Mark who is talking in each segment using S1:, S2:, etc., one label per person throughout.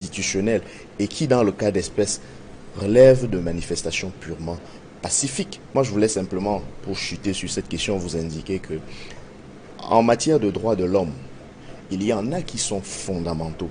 S1: institutionnelle et qui, dans le cas d'espèce, relève de manifestations purement pacifiques. Moi, je voulais simplement, pour chuter sur cette question, vous indiquer que en matière de droits de l'homme, il y en a qui sont fondamentaux.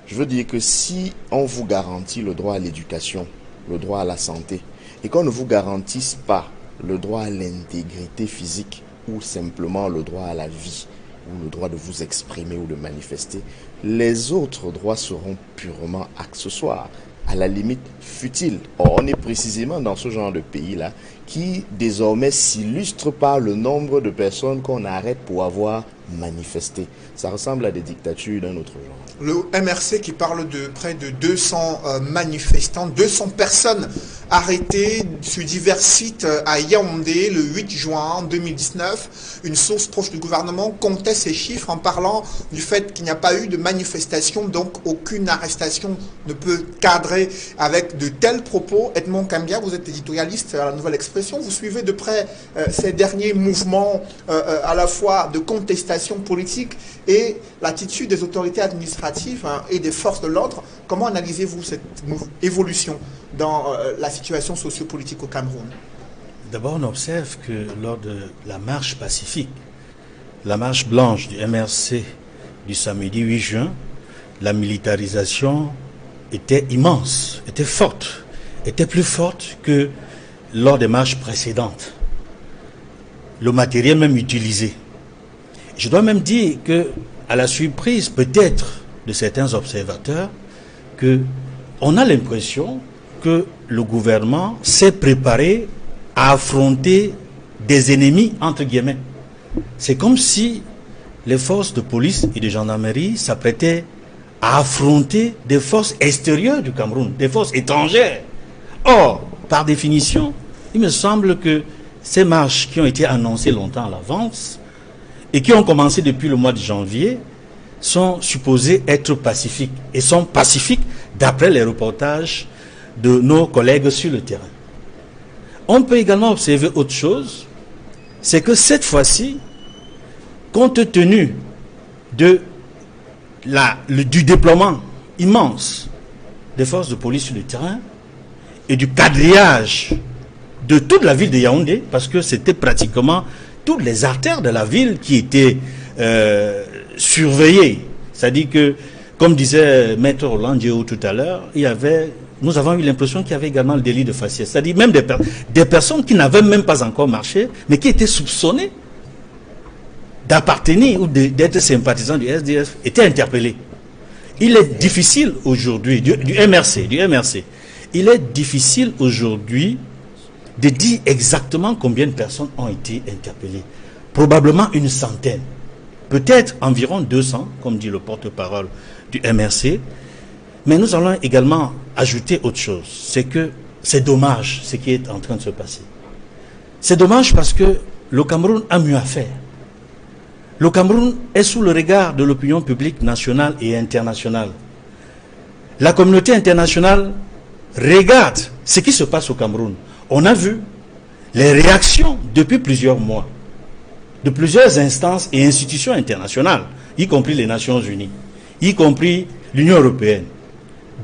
S1: Je veux dire que si on vous garantit le droit à l'éducation, le droit à la santé, et qu'on ne vous garantisse pas le droit à l'intégrité physique ou simplement le droit à la vie, ou le droit de vous exprimer ou de manifester, les autres droits seront purement accessoires, à la limite futiles. Or, on est précisément dans ce genre de pays-là qui désormais s'illustre par le nombre de personnes qu'on arrête pour avoir manifesté. Ça ressemble à des dictatures d'un autre genre.
S2: Le MRC qui parle de près de 200 manifestants, 200 personnes arrêtées sur divers sites à Yaoundé le 8 juin 2019. Une source proche du gouvernement comptait ces chiffres en parlant du fait qu'il n'y a pas eu de manifestation, donc aucune arrestation ne peut cadrer avec de tels propos. Edmond Kambia, vous êtes éditorialiste à la Nouvelle Expression, vous suivez de près ces derniers mouvements à la fois de contestation politique et l'attitude des autorités administratives et des forces de l'ordre. Comment analysez-vous cette évolution dans la situation sociopolitique au Cameroun?
S3: D'abord, on observe que lors de la marche pacifique, la marche blanche du MRC du samedi 8 juin, la militarisation était immense, était forte, était plus forte que lors des marches précédentes. Le matériel même utilisé. Je dois même dire que, à la surprise peut-être de certains observateurs, que on a l'impression que le gouvernement s'est préparé à affronter des ennemis entre guillemets. C'est comme si les forces de police et de gendarmerie s'apprêtaient à affronter des forces extérieures du Cameroun, des forces étrangères. Or, par définition, il me semble que ces marches qui ont été annoncées longtemps à l'avance et qui ont commencé depuis le mois de janvier sont supposées être pacifiques et sont pacifiques d'après les reportages de nos collègues sur le terrain. On peut également observer autre chose, c'est que cette fois-ci, compte tenu de du déploiement immense des forces de police sur le terrain et du quadrillage de toute la ville de Yaoundé, parce que c'était pratiquement toutes les artères de la ville qui étaient surveillées. C'est-à-dire que, comme disait Maître Roland Diéou tout à l'heure, nous avons eu l'impression qu'il y avait également le délit de faciès. C'est-à-dire même des personnes qui n'avaient même pas encore marché, mais qui étaient soupçonnées d'appartenir ou d'être sympathisants du SDF, étaient interpellées. Il est difficile aujourd'hui, du MRC, il est difficile aujourd'hui de dire exactement combien de personnes ont été interpellées. Probablement une centaine. Peut-être environ 200, comme dit le porte-parole du MRC. Mais nous allons également ajouter autre chose. C'est que c'est dommage ce qui est en train de se passer. C'est dommage parce que le Cameroun a mieux à faire. Le Cameroun est sous le regard de l'opinion publique nationale et internationale. La communauté internationale regarde ce qui se passe au Cameroun. On a vu les réactions depuis plusieurs mois de plusieurs instances et institutions internationales, y compris les Nations Unies, y compris l'Union européenne,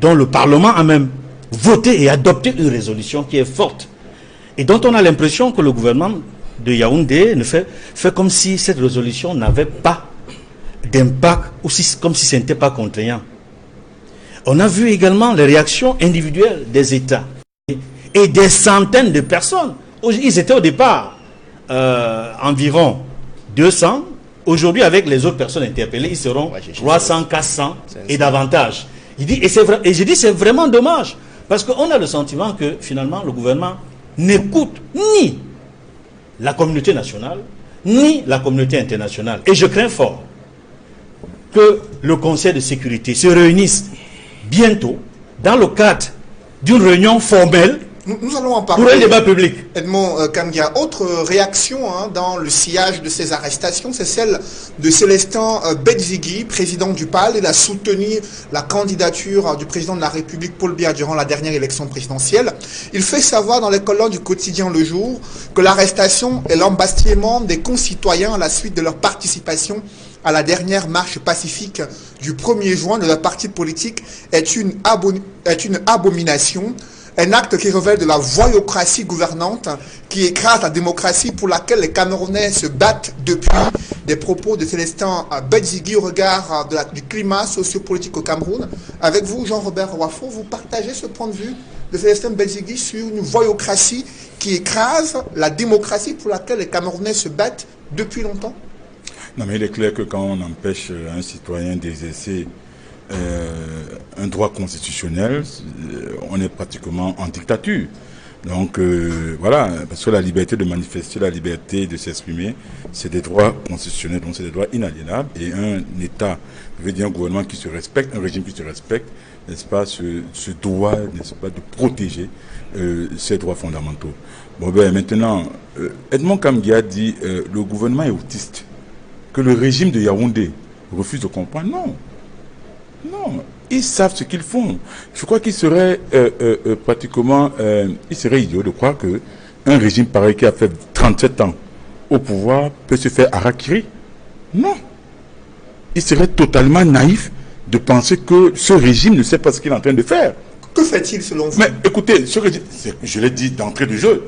S3: dont le Parlement a même voté et adopté une résolution qui est forte et dont on a l'impression que le gouvernement de Yaoundé fait comme si cette résolution n'avait pas d'impact ou comme si ce n'était pas contraignant. On a vu également les réactions individuelles des États et des centaines de personnes. Ils étaient au départ environ 200. Aujourd'hui, avec les autres personnes interpellées, ils seront 300, 400 et davantage. Et je dis c'est vraiment dommage parce qu'on a le sentiment que finalement le gouvernement n'écoute ni la communauté nationale ni la communauté internationale. Et je crains fort que le Conseil de sécurité se réunisse bientôt dans le cadre d'une réunion formelle
S2: Nous allons en parler.
S3: Pour un débat public.
S2: Edmond Kambia, autre réaction dans le sillage de ces arrestations, c'est celle de Célestin Bedzigui, président du PAL. Il a soutenu la candidature du président de la République, Paul Biya, durant la dernière élection présidentielle. Il fait savoir dans les colonnes du quotidien Le Jour que l'arrestation est l'embastillement des concitoyens à la suite de leur participation à la dernière marche pacifique du 1er juin de la partie politique est une abomination, un acte qui révèle de la voyocratie gouvernante qui écrase la démocratie pour laquelle les Camerounais se battent depuis. Des propos de Célestin Bedzigui au regard du climat sociopolitique au Cameroun. Avec vous, Jean-Robert Wafo, vous partagez ce point de vue de Célestin Bedzigui sur une voyocratie qui écrase la démocratie pour laquelle les Camerounais se battent depuis longtemps?
S4: Non, mais il est clair que quand on empêche un citoyen d'exercer un droit constitutionnel, on est pratiquement en dictature. Donc voilà, parce que la liberté de manifester, la liberté de s'exprimer, c'est des droits constitutionnels, donc c'est des droits inaliénables. Et un État, je veux dire un gouvernement qui se respecte, un régime qui se respecte, n'est-ce pas, se doit, n'est-ce pas, de protéger ces droits fondamentaux. Bon ben maintenant, Edmond Kamgia dit le gouvernement est autiste, que le régime de Yaoundé refuse de comprendre. Non. Non, ils savent ce qu'ils font. Je crois qu'il serait pratiquement il serait idiot de croire que un régime pareil qui a fait 37 ans au pouvoir peut se faire harakiri. Non. Il serait totalement naïf de penser que ce régime ne sait pas ce qu'il est en train de faire.
S2: Que fait-il selon vous?
S4: Mais écoutez, ce régime, je l'ai dit d'entrée de jeu,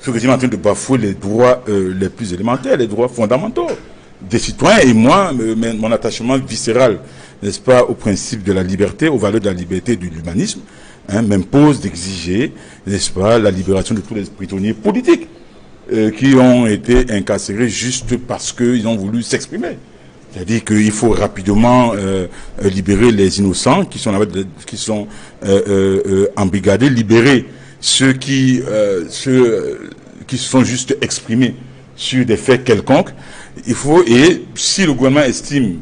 S4: ce régime est en train de bafouer les droits les plus élémentaires, les droits fondamentaux des citoyens. Et moi, mon attachement viscéral, n'est-ce pas, au principe de la liberté, aux valeurs de la liberté et de l'humanisme, m'impose d'exiger, n'est-ce pas, la libération de tous les prisonniers politiques qui ont été incarcérés juste parce qu'ils ont voulu s'exprimer. C'est-à-dire qu'il faut rapidement libérer les innocents qui sont embrigadés, libérer ceux qui se sont juste exprimés sur des faits quelconques. Il faut, et si le gouvernement estime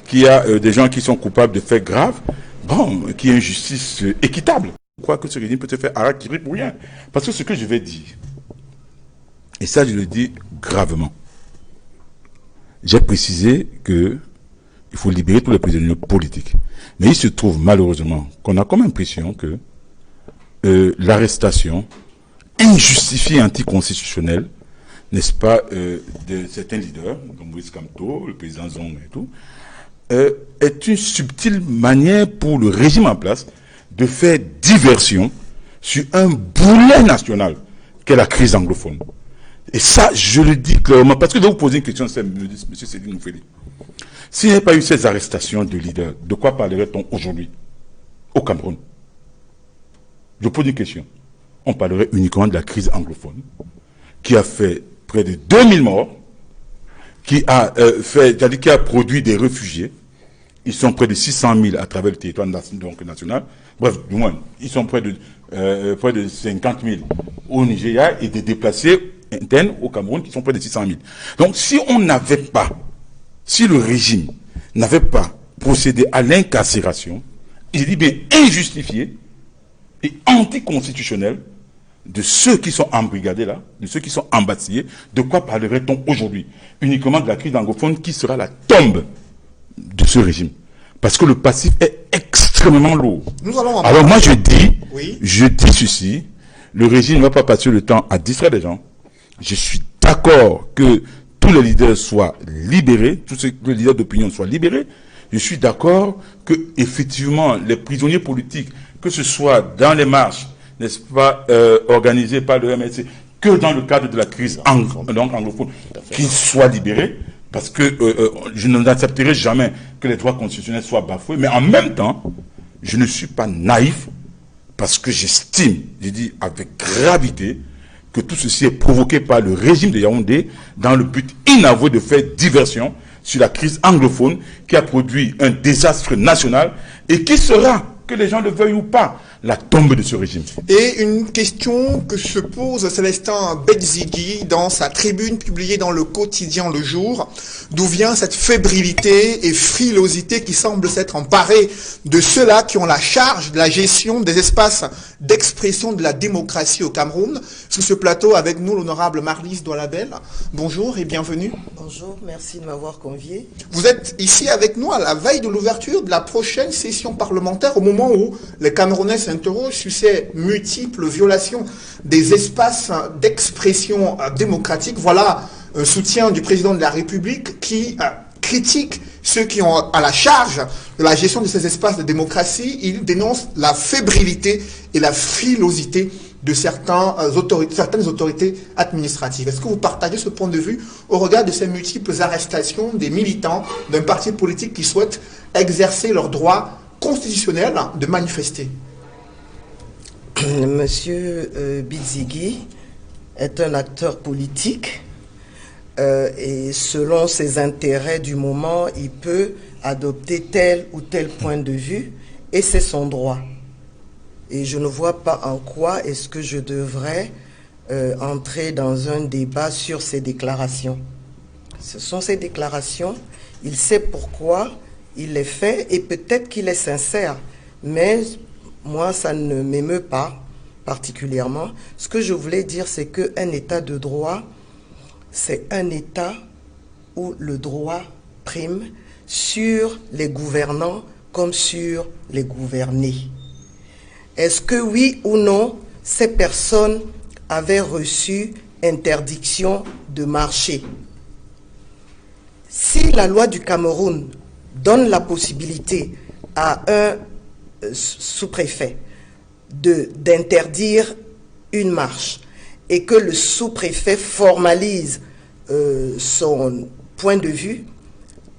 S4: qu'il y a des gens qui sont coupables de faits graves, bon, qu'il y ait une justice équitable. Je crois que ce régime peut se faire harakiri pour rien. Parce que ce que je vais dire, et ça je le dis gravement, j'ai précisé que il faut libérer tous les prisonniers politiques. Mais il se trouve malheureusement qu'on a comme impression que l'arrestation injustifiée, anticonstitutionnelle, n'est-ce pas, de certains leaders, comme Moïse Kamto, le président Zong et tout, est une subtile manière pour le régime en place de faire diversion sur un boulet national qu'est la crise anglophone. Et ça, je le dis clairement, parce que je vais vous poser une question, M. Céline Moufeli. S'il n'y avait pas eu ces arrestations de leaders, de quoi parlerait-on aujourd'hui au Cameroun? Je pose une question. On parlerait uniquement de la crise anglophone, qui a fait près de 2000 morts, qui a qui a produit des réfugiés. Ils sont près de 600 000 à travers le territoire national. Bref, du moins, ils sont près de 50 000 au Nigeria et des déplacés internes au Cameroun qui sont près de 600 000. Donc, si le régime n'avait pas procédé à l'incarcération, il dit bien injustifié et anticonstitutionnel de ceux qui sont embrigadés là, de ceux qui sont embastillés, de quoi parlerait-on aujourd'hui? Uniquement de la crise anglophone qui sera la tombe de ce régime. Parce que le passif est extrêmement lourd. Alors moi je dis ceci, le régime ne va pas passer le temps à distraire les gens. Je suis d'accord que tous les leaders soient libérés, tous les leaders d'opinion soient libérés. Je suis d'accord que effectivement les prisonniers politiques, que ce soit dans les marches, n'est-ce pas, organisées par le MSC, que dans le cadre de la crise anglophone, qu'ils soient libérés, parce que je n'accepterai jamais que les droits constitutionnels soient bafoués, mais en même temps, je ne suis pas naïf, parce que j'estime, je dis avec gravité, que tout ceci est provoqué par le régime de Yaoundé dans le but inavoué de faire diversion sur la crise anglophone qui a produit un désastre national et qui sera, que les gens le veuillent ou pas, la tombe de ce régime.
S2: Et une question que se pose Célestin Bedzigui dans sa tribune publiée dans le quotidien Le Jour. D'où vient cette fébrilité et frilosité qui semble s'être emparée de ceux-là qui ont la charge de la gestion des espaces d'expression de la démocratie au Cameroun? Sur ce plateau, avec nous, l'honorable Marlise Doualabel. Bonjour et bienvenue.
S5: Bonjour, merci de m'avoir convié.
S2: Vous êtes ici avec nous à la veille de l'ouverture de la prochaine session parlementaire, au moment où les Camerounais s'interrogent sur ces multiples violations des espaces d'expression démocratique. Voilà un soutien du président de la République qui critique ceux qui ont à la charge de la gestion de ces espaces de démocratie. Il dénonce la fébrilité et la frilosité de certaines autorités administratives. Est-ce que vous partagez ce point de vue au regard de ces multiples arrestations des militants d'un parti politique qui souhaitent exercer leur droit constitutionnel de manifester?
S5: Monsieur Bizigi est un acteur politique et selon ses intérêts du moment, il peut adopter tel ou tel point de vue et c'est son droit. Et je ne vois pas en quoi est-ce que je devrais entrer dans un débat sur ces déclarations. Ce sont ces déclarations, il sait pourquoi il les fait et peut-être qu'il est sincère, mais moi ça ne m'émeut pas particulièrement. Ce que je voulais dire, c'est qu'un état de droit, c'est un état où le droit prime sur les gouvernants comme sur les gouvernés. Est-ce que oui ou non, ces personnes avaient reçu interdiction de marcher? Si la loi du Cameroun donne la possibilité à un sous-préfet d'interdire une marche et que le sous-préfet formalise son point de vue,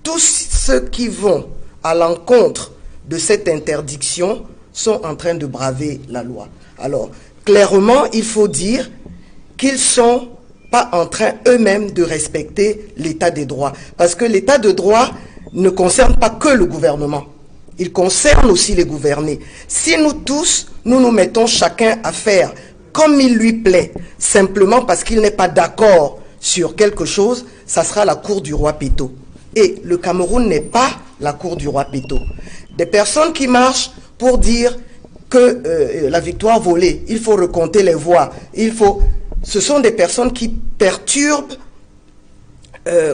S5: tous ceux qui vont à l'encontre de cette interdiction sont en train de braver la loi. Alors, clairement, il faut dire qu'ils ne sont pas en train eux-mêmes de respecter l'état des droits. Parce que l'état de droit ne concerne pas que le gouvernement. Il concerne aussi les gouvernés. Si nous tous, nous nous mettons chacun à faire comme il lui plaît, simplement parce qu'il n'est pas d'accord sur quelque chose, ça sera la cour du roi Péto. Et le Cameroun n'est pas la cour du roi Péto. Des personnes qui marchent pour dire que la victoire volée, il faut recompter les voix, ce sont des personnes qui perturbent,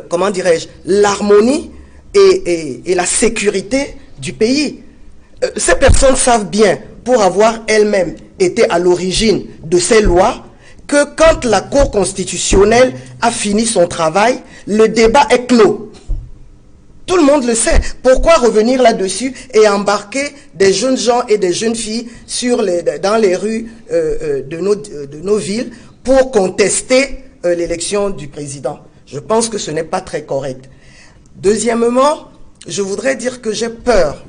S5: comment dirais-je, l'harmonie et la sécurité du pays. Ces personnes savent bien, pour avoir elles-mêmes été à l'origine de ces lois, que quand la Cour constitutionnelle a fini son travail, le débat est clos. Tout le monde le sait. Pourquoi revenir là-dessus et embarquer des jeunes gens et des jeunes filles dans les rues de nos villes pour contester l'élection du président? Je pense que ce n'est pas très correct. Deuxièmement, je voudrais dire que j'ai peur.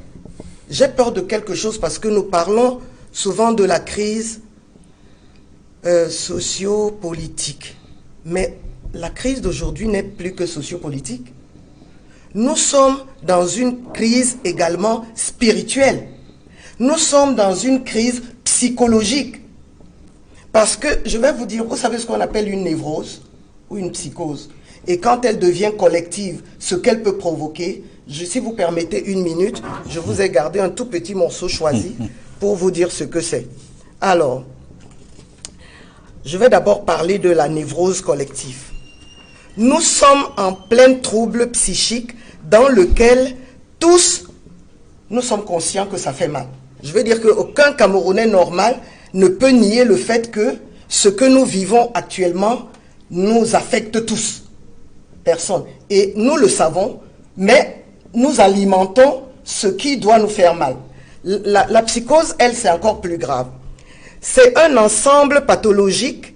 S5: J'ai peur de quelque chose parce que nous parlons souvent de la crise socio-politique. Mais la crise d'aujourd'hui n'est plus que socio-politique. Nous sommes dans une crise également spirituelle. Nous sommes dans une crise psychologique. Parce que, je vais vous dire, vous savez ce qu'on appelle une névrose ou une psychose. Et quand elle devient collective, ce qu'elle peut provoquer, si vous permettez une minute, je vous ai gardé un tout petit morceau choisi pour vous dire ce que c'est. Alors, je vais d'abord parler de la névrose collective. Nous sommes en plein trouble psychique dans lequel tous, nous sommes conscients que ça fait mal. Je veux dire qu'aucun Camerounais normal ne peut nier le fait que ce que nous vivons actuellement nous affecte tous. Personne. Et nous le savons, mais nous alimentons ce qui doit nous faire mal. La psychose, elle, c'est encore plus grave. C'est un ensemble pathologique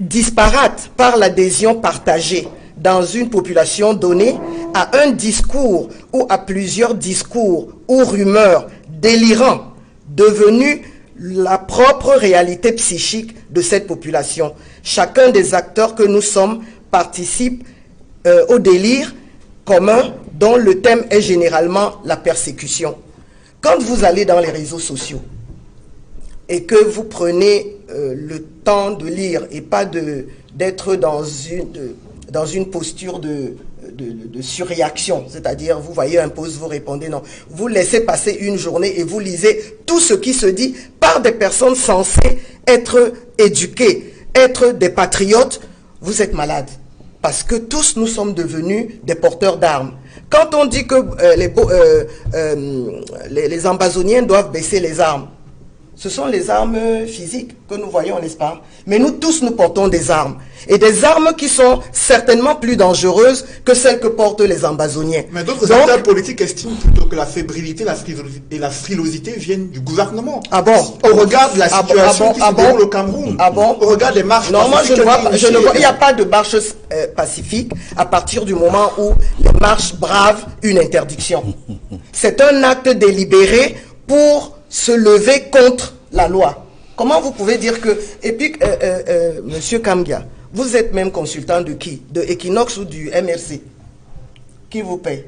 S5: disparate par l'adhésion partagée dans une population donnée à un discours ou à plusieurs discours ou rumeurs délirants devenus la propre réalité psychique de cette population. Chacun des acteurs que nous sommes participe au délire commun dont le thème est généralement la persécution. Quand vous allez dans les réseaux sociaux et que vous prenez le temps de lire et pas d'être dans une posture de surréaction, c'est-à-dire vous voyez un post, vous répondez, non. Vous laissez passer une journée et vous lisez tout ce qui se dit par des personnes censées être éduquées, être des patriotes, vous êtes malade. Parce que tous nous sommes devenus des porteurs d'armes. Quand on dit que les Ambazoniens doivent baisser les armes, ce sont les armes physiques que nous voyons, n'est-ce pas? Mais nous tous, nous portons des armes. Et des armes qui sont certainement plus dangereuses que celles que portent les ambassoniens.
S2: Mais d'autres acteurs politiques estiment plutôt que la fébrilité et la frilosité viennent du gouvernement.
S5: Ah bon?
S2: Au regard de la situation qui se déroule au Cameroun.
S5: Ah bon?
S2: Au regard des marches
S5: non, moi je ne vois pas, il n'y a
S2: pas.
S5: pas de marche pacifique à partir du moment où les marches bravent une interdiction. C'est un acte délibéré pour se lever contre la loi. Comment vous pouvez dire que... Et puis, Monsieur Kamgia, vous êtes même consultant de qui? De Equinox ou du MRC? Qui vous paye?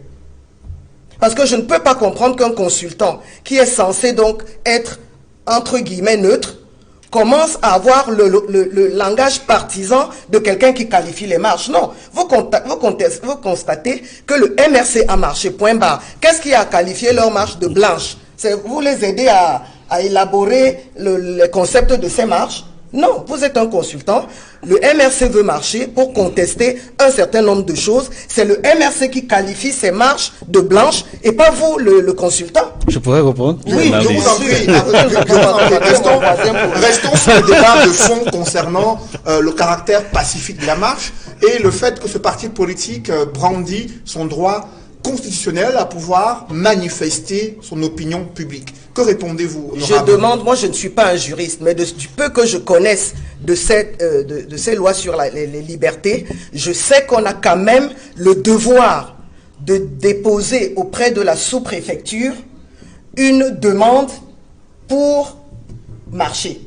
S5: Parce que je ne peux pas comprendre qu'un consultant qui est censé donc être, entre guillemets, neutre, commence à avoir le langage partisan de quelqu'un qui qualifie les marches. Non, vous constatez que le MRC a marché, point barre. Qu'est-ce qui a qualifié leur marche de blanche? Vous les aidez à élaborer le concept de ces marches? Non, vous êtes un consultant. Le MRC veut marcher pour contester un certain nombre de choses. C'est le MRC qui qualifie ces marches de blanches et pas vous, le consultant.
S3: Je pourrais répondre?
S2: Oui, je vous en prie. Restons sur le débat de fond concernant le caractère pacifique de la marche et le fait que ce parti politique brandit son droit constitutionnel à pouvoir manifester son opinion publique. Que répondez-vous, honorable?
S5: Je demande, moi je ne suis pas un juriste, mais du peu que je connaisse de ces lois sur les libertés, je sais qu'on a quand même le devoir de déposer auprès de la sous-préfecture une demande pour marcher.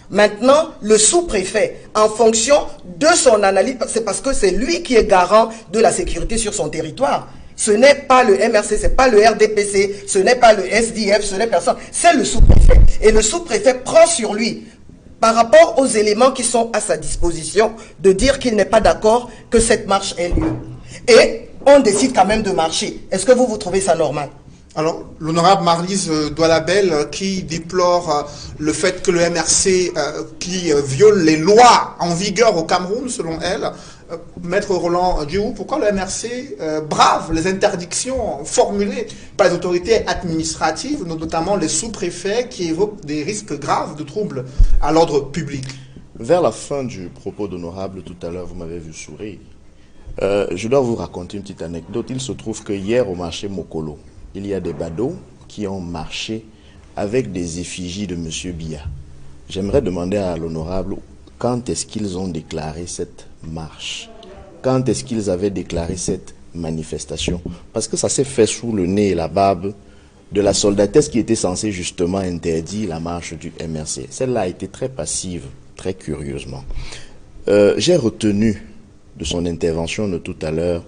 S5: Maintenant, le sous-préfet, en fonction de son analyse, c'est parce que c'est lui qui est garant de la sécurité sur son territoire. Ce n'est pas le MRC, ce n'est pas le RDPC, ce n'est pas le SDF, ce n'est personne. C'est le sous-préfet. Et le sous-préfet prend sur lui, par rapport aux éléments qui sont à sa disposition, de dire qu'il n'est pas d'accord que cette marche ait lieu. Et on décide quand même de marcher. Est-ce que vous trouvez ça normal?
S2: Alors, l'honorable Marlise Doualabel qui déplore le fait que le MRC qui viole les lois en vigueur au Cameroun, selon elle, Maître Roland Diouf, pourquoi le MRC brave les interdictions formulées par les autorités administratives, notamment les sous-préfets qui évoquent des risques graves de troubles à l'ordre public?
S1: Vers la fin du propos d'honorable, tout à l'heure, vous m'avez vu sourire. Je dois vous raconter une petite anecdote. Il se trouve que hier au marché Mokolo, il y a des badauds qui ont marché avec des effigies de M. Biya. J'aimerais demander à l'honorable quand est-ce qu'ils ont déclaré cette marche? Quand est-ce qu'ils avaient déclaré cette manifestation? Parce que ça s'est fait sous le nez et la barbe de la soldatesse qui était censée justement interdire la marche du MRC. Celle-là a été très passive, très curieusement. J'ai retenu de son intervention de tout à l'heure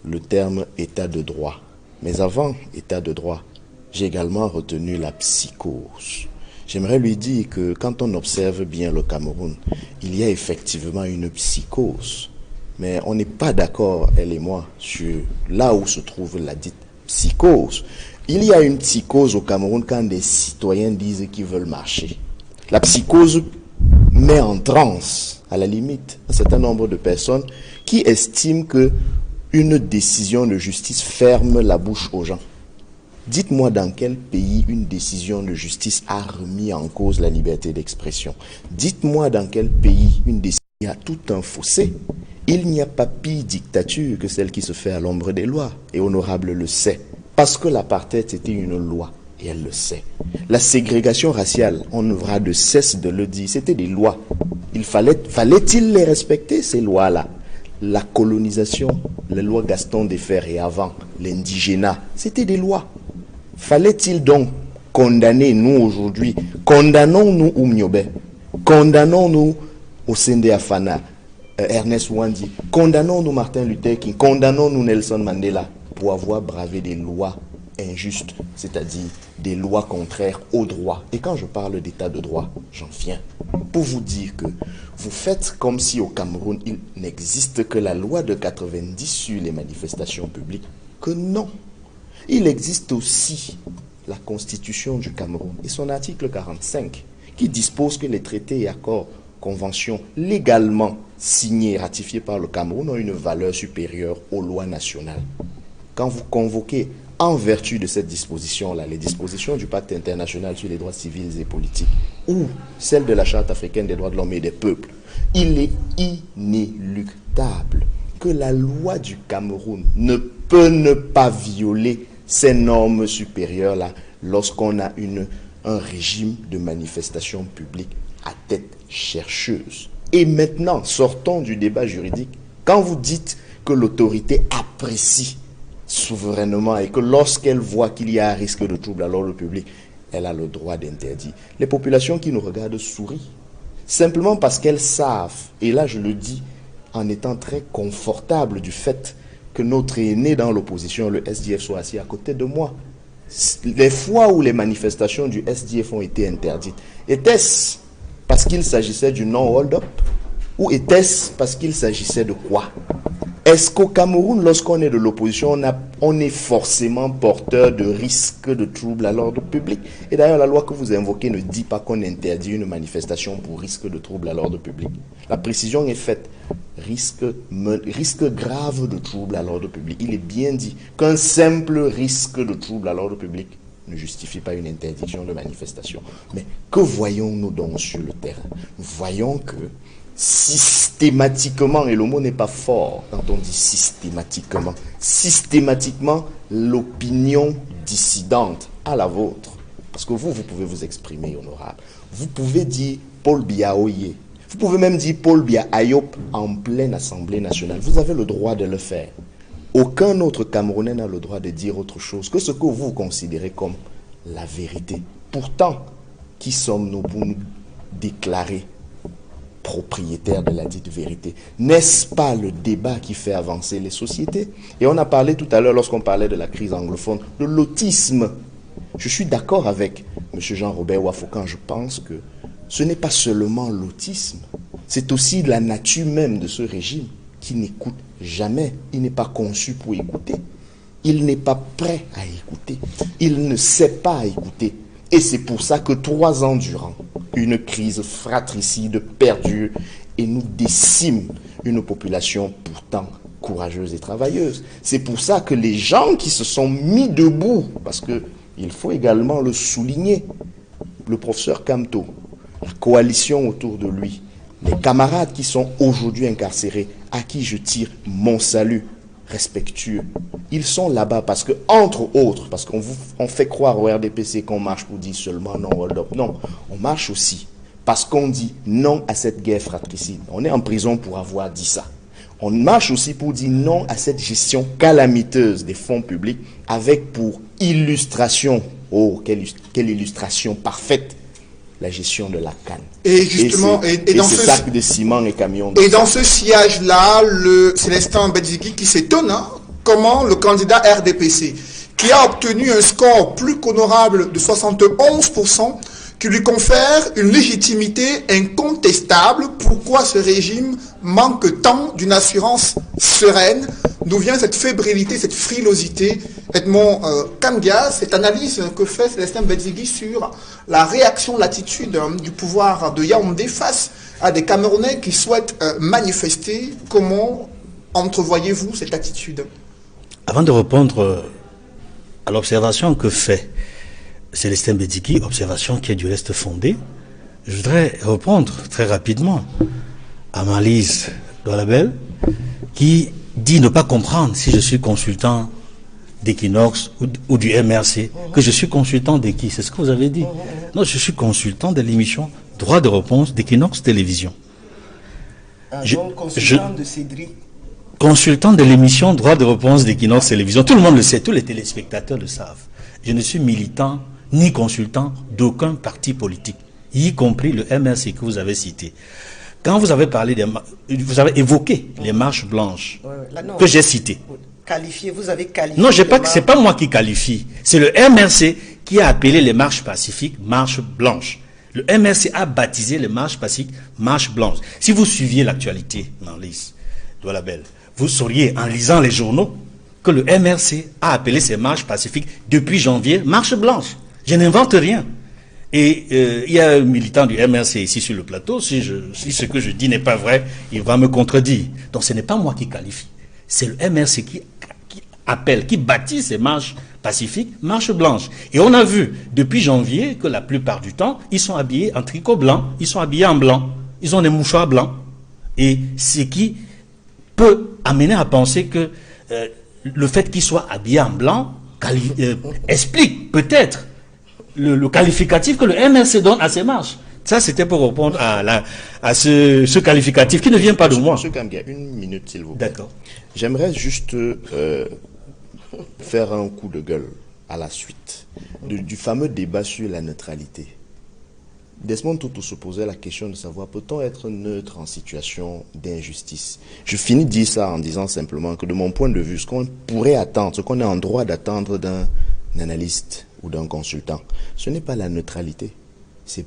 S1: le terme état de droit. Mais avant état de droit, j'ai également retenu la psychose. J'aimerais lui dire que quand on observe bien le Cameroun, il y a effectivement une psychose. Mais on n'est pas d'accord, elle et moi, sur là où se trouve la dite psychose. Il y a une psychose au Cameroun quand des citoyens disent qu'ils veulent marcher. La psychose met en transe, à la limite, un certain nombre de personnes qui estiment que une décision de justice ferme la bouche aux gens. Dites-moi dans quel pays une décision de justice a remis en cause la liberté d'expression. Dites-moi dans quel pays une décision a tout un fossé. Il n'y a pas pire dictature que celle qui se fait à l'ombre des lois. Et Honorable le sait. Parce que l'apartheid était une loi. Et elle le sait. La ségrégation raciale, on n'aura de cesse de le dire. C'était des lois. Fallait-il les respecter, ces lois-là? La colonisation, les lois Gaston Defferre et avant, l'indigénat, c'était des lois. Fallait-il donc condamner, nous aujourd'hui, condamnons-nous Oumniobé, condamnons-nous Osende Afana, Ernest Wandi, condamnons-nous Martin Luther King, condamnons-nous Nelson Mandela pour avoir bravé des lois injustes, c'est-à-dire des lois contraires au droit. Et quand je parle d'état de droit, j'en viens pour vous dire que vous faites comme si au Cameroun, il n'existe que la loi de 90 sur les manifestations publiques, que non. Il existe aussi la Constitution du Cameroun et son article 45 qui dispose que les traités et accords, conventions légalement signés et ratifiés par le Cameroun ont une valeur supérieure aux lois nationales. Quand vous convoquez en vertu de cette disposition-là, les dispositions du pacte international sur les droits civils et politiques, ou celle de la Charte africaine des droits de l'homme et des peuples, il est inéluctable que la loi du Cameroun ne peut ne pas violer ces normes supérieures-là lorsqu'on a un régime de manifestation publique à tête chercheuse. Et maintenant, sortons du débat juridique. Quand vous dites que l'autorité apprécie souverainement et que lorsqu'elle voit qu'il y a un risque de trouble à l'ordre public, elle a le droit d'interdire, les populations qui nous regardent sourient. Simplement parce qu'elles savent, et là je le dis en étant très confortable du fait que notre aîné dans l'opposition, le SDF, soit assis à côté de moi. Les fois où les manifestations du SDF ont été interdites, était-ce parce qu'il s'agissait du non-hold-up ou était-ce parce qu'il s'agissait de quoi? Est-ce qu'au Cameroun, lorsqu'on est de l'opposition, on est forcément porteur de risques de troubles à l'ordre public? Et d'ailleurs, la loi que vous invoquez ne dit pas qu'on interdit une manifestation pour risque de troubles à l'ordre public. La précision est faite. Risque grave de troubles à l'ordre public. Il est bien dit qu'un simple risque de trouble à l'ordre public ne justifie pas une interdiction de manifestation. Mais que voyons-nous donc sur le terrain? Nous voyons que systématiquement, et le mot n'est pas fort quand on dit systématiquement, l'opinion dissidente à la vôtre, parce que vous pouvez vous exprimer, honorable, vous pouvez dire Paul Biya Oye, vous pouvez même dire Paul Biya Ayop en pleine Assemblée nationale, vous avez le droit de le faire. Aucun autre Camerounais n'a le droit de dire autre chose que ce que vous considérez comme la vérité. Pourtant, qui sommes-nous pour nous déclarer propriétaire de la dite vérité? N'est-ce pas le débat qui fait avancer les sociétés? Et on a parlé tout à l'heure, lorsqu'on parlait de la crise anglophone, de l'autisme. Je suis d'accord avec M. Jean-Robert Wafo quand je pense que ce n'est pas seulement l'autisme, c'est aussi la nature même de ce régime qui n'écoute jamais. Il n'est pas conçu pour écouter. Il n'est pas prêt à écouter. Il ne sait pas écouter. Et c'est pour ça que 3 ans durant, une crise fratricide perdure et nous décime une population pourtant courageuse et travailleuse. C'est pour ça que les gens qui se sont mis debout, parce qu'il faut également le souligner, le professeur Kamto, la coalition autour de lui, les camarades qui sont aujourd'hui incarcérés, à qui je tire mon salut respectueux, ils sont là-bas parce que, entre autres, parce qu'on fait croire au RDPC qu'on marche pour dire seulement non, hold up. Non, on marche aussi parce qu'on dit non à cette guerre fratricide. On est en prison pour avoir dit ça. On marche aussi pour dire non à cette gestion calamiteuse des fonds publics avec pour illustration, oh, quelle illustration parfaite, la gestion de la canne.
S2: Et justement, et dans
S1: ce sac de ciment et camions.
S2: Et dans ce sillage-là, le Célestin Mbedzigi qui s'étonne, comment le candidat RDPC, qui a obtenu un score plus qu'honorable de 71%, qui lui confère une légitimité incontestable, pourquoi ce régime manque tant d'une assurance sereine? D'où vient cette fébrilité, cette frilosité? Edmond Kambia, cette analyse que fait Célestin Mbedzigi sur la réaction, l'attitude du pouvoir de Yaoundé face à des Camerounais qui souhaitent manifester, comment entrevoyez-vous cette attitude?
S3: Avant de répondre à l'observation que fait Célestin Mbedzigi, observation qui est du reste fondée, je voudrais répondre très rapidement à Marlise Doualabel, qui dit ne pas comprendre si je suis consultant d'Equinox ou du MRC, que je suis consultant de qui? C'est ce que vous avez dit. Non, je suis consultant de l'émission Droit de réponse d'Equinox Télévision.
S5: Donc consultant de Cédric.
S3: Consultant de l'émission Droit de réponse d'Equinox Télévision. Tout le monde le sait, tous les téléspectateurs le savent. Je ne suis militant ni consultant d'aucun parti politique, y compris le MRC que vous avez cité. Quand vous avez parlé vous avez évoqué les marches blanches que j'ai citées.
S5: Vous avez qualifié.
S3: Non, c'est pas moi qui qualifie. C'est le MRC qui a appelé les marches pacifiques marches blanches. Le MRC a baptisé les marches pacifiques marches blanches. Si vous suiviez l'actualité, Marlise Doualabel, vous sauriez, en lisant les journaux, que le MRC a appelé ces marches pacifiques depuis janvier marches blanches. Je n'invente rien. Et il y a un militant du MRC ici sur le plateau. Si ce que je dis n'est pas vrai, il va me contredire. Donc ce n'est pas moi qui qualifie. C'est le MRC qui appelle, qui baptise ces marches pacifique, marche blanche. Et on a vu depuis janvier que la plupart du temps, ils sont habillés en tricot blanc, ils sont habillés en blanc, ils ont des mouchoirs blancs. Et ce qui peut amener à penser que le fait qu'ils soient habillés en blanc explique peut-être le qualificatif que le MRC donne à ces marches. Ça, c'était pour répondre à ce qualificatif qui ne vient pas de moi.
S1: Monsieur Kamgia, une minute, s'il vous plaît.
S3: D'accord.
S1: J'aimerais juste faire un coup de gueule à la suite du fameux débat sur la neutralité. Desmond Tutu se posait la question de savoir peut-on être neutre en situation d'injustice. Je finis de dire ça en disant simplement que de mon point de vue, ce qu'on pourrait attendre, ce qu'on est en droit d'attendre d'un analyste ou d'un consultant, ce n'est pas la neutralité. C'est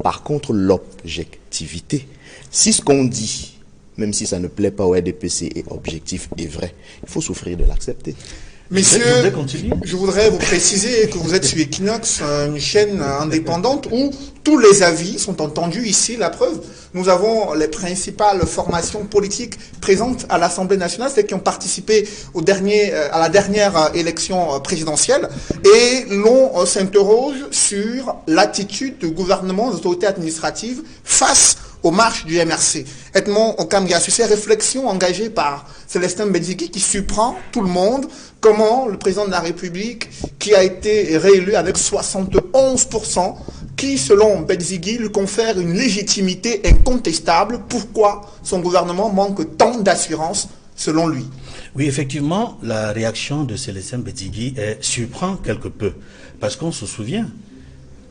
S1: par contre l'objectivité. Si ce qu'on dit, même si ça ne plaît pas au RDPC, est objectif et vrai, il faut souffrir de l'accepter.
S2: Messieurs, je voudrais vous préciser que vous êtes sur Equinox, une chaîne indépendante où tous les avis sont entendus ici. La preuve, nous avons les principales formations politiques présentes à l'Assemblée nationale, celles qui ont participé à la dernière élection présidentielle. Et l'on s'interroge sur l'attitude du gouvernement, des autorités administratives face aux marches du MRC. Edmond Okamgia, sur ces réflexions engagées par Célestin Bédiguy qui surprend tout le monde, comment le président de la République, qui a été réélu avec 71%, qui, selon Bédiguy, lui confère une légitimité incontestable, pourquoi son gouvernement manque tant d'assurance, selon lui?
S3: Oui, effectivement, la réaction de Célestin Bédiguy surprend quelque peu, parce qu'on se souvient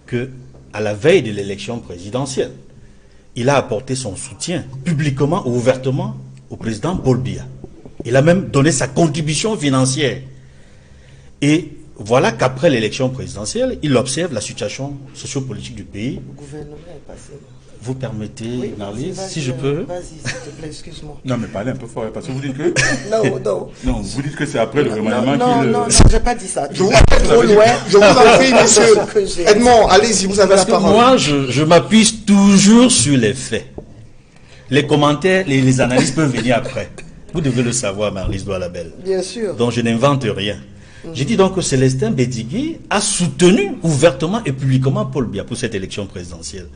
S3: que à la veille de l'élection présidentielle, il a apporté son soutien publiquement ou ouvertement au président Paul Biya. Il a même donné sa contribution financière. Et voilà qu'après l'élection présidentielle, il observe la situation sociopolitique du pays.
S5: Le gouvernement est passé.
S3: Vous permettez,
S5: Oui,
S3: Marlise, si je peux.
S5: Vas-y, s'il te plaît, excuse-moi.
S4: Non, mais parlez un peu fort, parce que vous dites que...
S5: Non.
S4: Non, vous dites que c'est après le remaniement
S5: Non, j'ai pas dit ça.
S2: Je vous en prie, monsieur. Edmond, allez-y, vous avez la parole.
S3: Moi, je m'appuie toujours sur les faits. Les commentaires, les analyses peuvent venir après. Vous devez le savoir, Marlise Doualabel.
S5: Bien sûr.
S3: Donc je n'invente rien. J'ai dit donc que Célestin Bédiguy a soutenu ouvertement et publiquement Paul Biya pour cette élection présidentielle.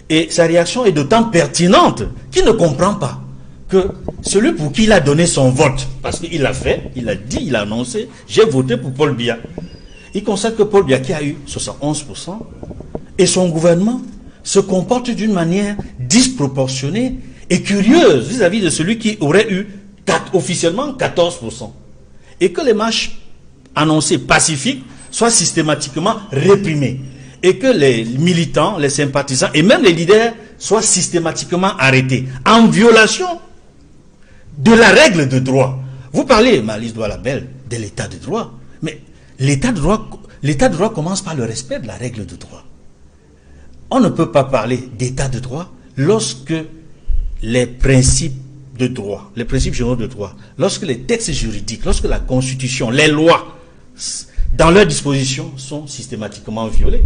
S3: Et sa réaction est d'autant pertinente qu'il ne comprend pas que celui pour qui il a donné son vote, parce qu'il l'a fait, il a dit, il a annoncé, j'ai voté pour Paul Biya. Il constate que Paul Biya, qui a eu 71%, et son gouvernement se comporte d'une manière disproportionnée et curieuse vis-à-vis de celui qui aurait eu officiellement 14%. Et que les marches annoncées pacifiques soient systématiquement réprimées. Et que les militants, les sympathisants et même les leaders soient systématiquement arrêtés en violation de la règle de droit. Vous parlez, Marlise Doualabel, de l'état de droit. Mais l'état de droit commence par le respect de la règle de droit. On ne peut pas parler d'état de droit lorsque les principes de droit, les principes généraux de droit, lorsque les textes juridiques, lorsque la Constitution, les lois, dans leurs dispositions, sont systématiquement violées.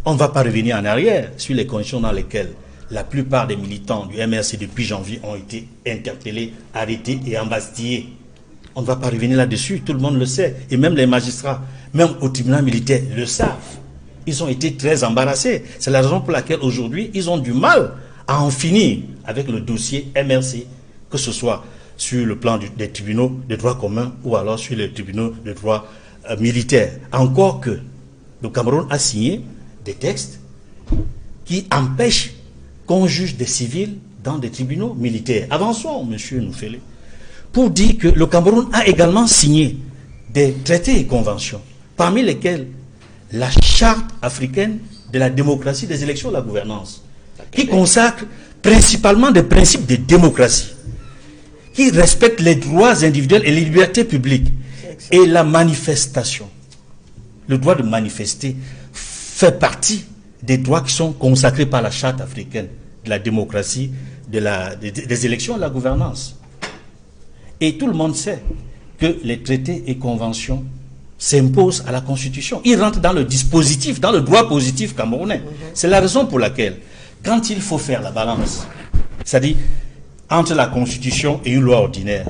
S3: On ne va pas revenir en arrière sur les conditions dans lesquelles la plupart des militants du MRC depuis janvier ont été interpellés, arrêtés et embastillés. On ne va pas revenir là-dessus, tout le monde le sait. Et même les magistrats, même au tribunal militaire, le savent. Ils ont été très embarrassés. C'est la raison pour laquelle aujourd'hui, ils ont du mal à en finir avec le dossier MRC, que ce soit sur le plan des tribunaux de droit commun ou alors sur les tribunaux de droit militaire. Encore que le Cameroun a signé des textes qui empêchent qu'on juge des civils dans des tribunaux militaires. Avançons, monsieur Noufélé, pour dire que le Cameroun a également signé des traités et conventions, parmi lesquels la Charte africaine de la démocratie, des élections et de la gouvernance, qui consacre principalement des principes de démocratie, qui respectent les droits individuels et les libertés publiques, et la manifestation. Le droit de manifester fait partie des droits qui sont consacrés par la Charte africaine de la démocratie, des élections et de la gouvernance. Et tout le monde sait que les traités et conventions s'imposent à la Constitution. Ils rentrent dans le dispositif, dans le droit positif camerounais. C'est la raison pour laquelle, quand il faut faire la balance, c'est-à-dire entre la Constitution et une loi ordinaire,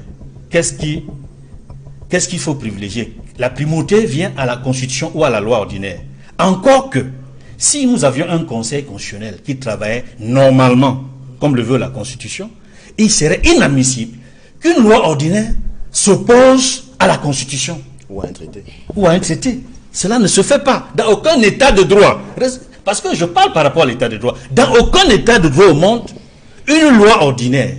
S3: qu'est-ce qu'il faut privilégier? la primauté vient à la Constitution ou à la loi ordinaire. Encore que, si nous avions un Conseil constitutionnel qui travaillait normalement, comme le veut la Constitution, il serait inadmissible qu'une loi ordinaire s'oppose à la Constitution.
S1: Ou à un traité.
S3: Ou à un traité. Cela ne se fait pas dans aucun état de droit. Parce que je parle par rapport à l'état de droit. Dans aucun état de droit au monde, une loi ordinaire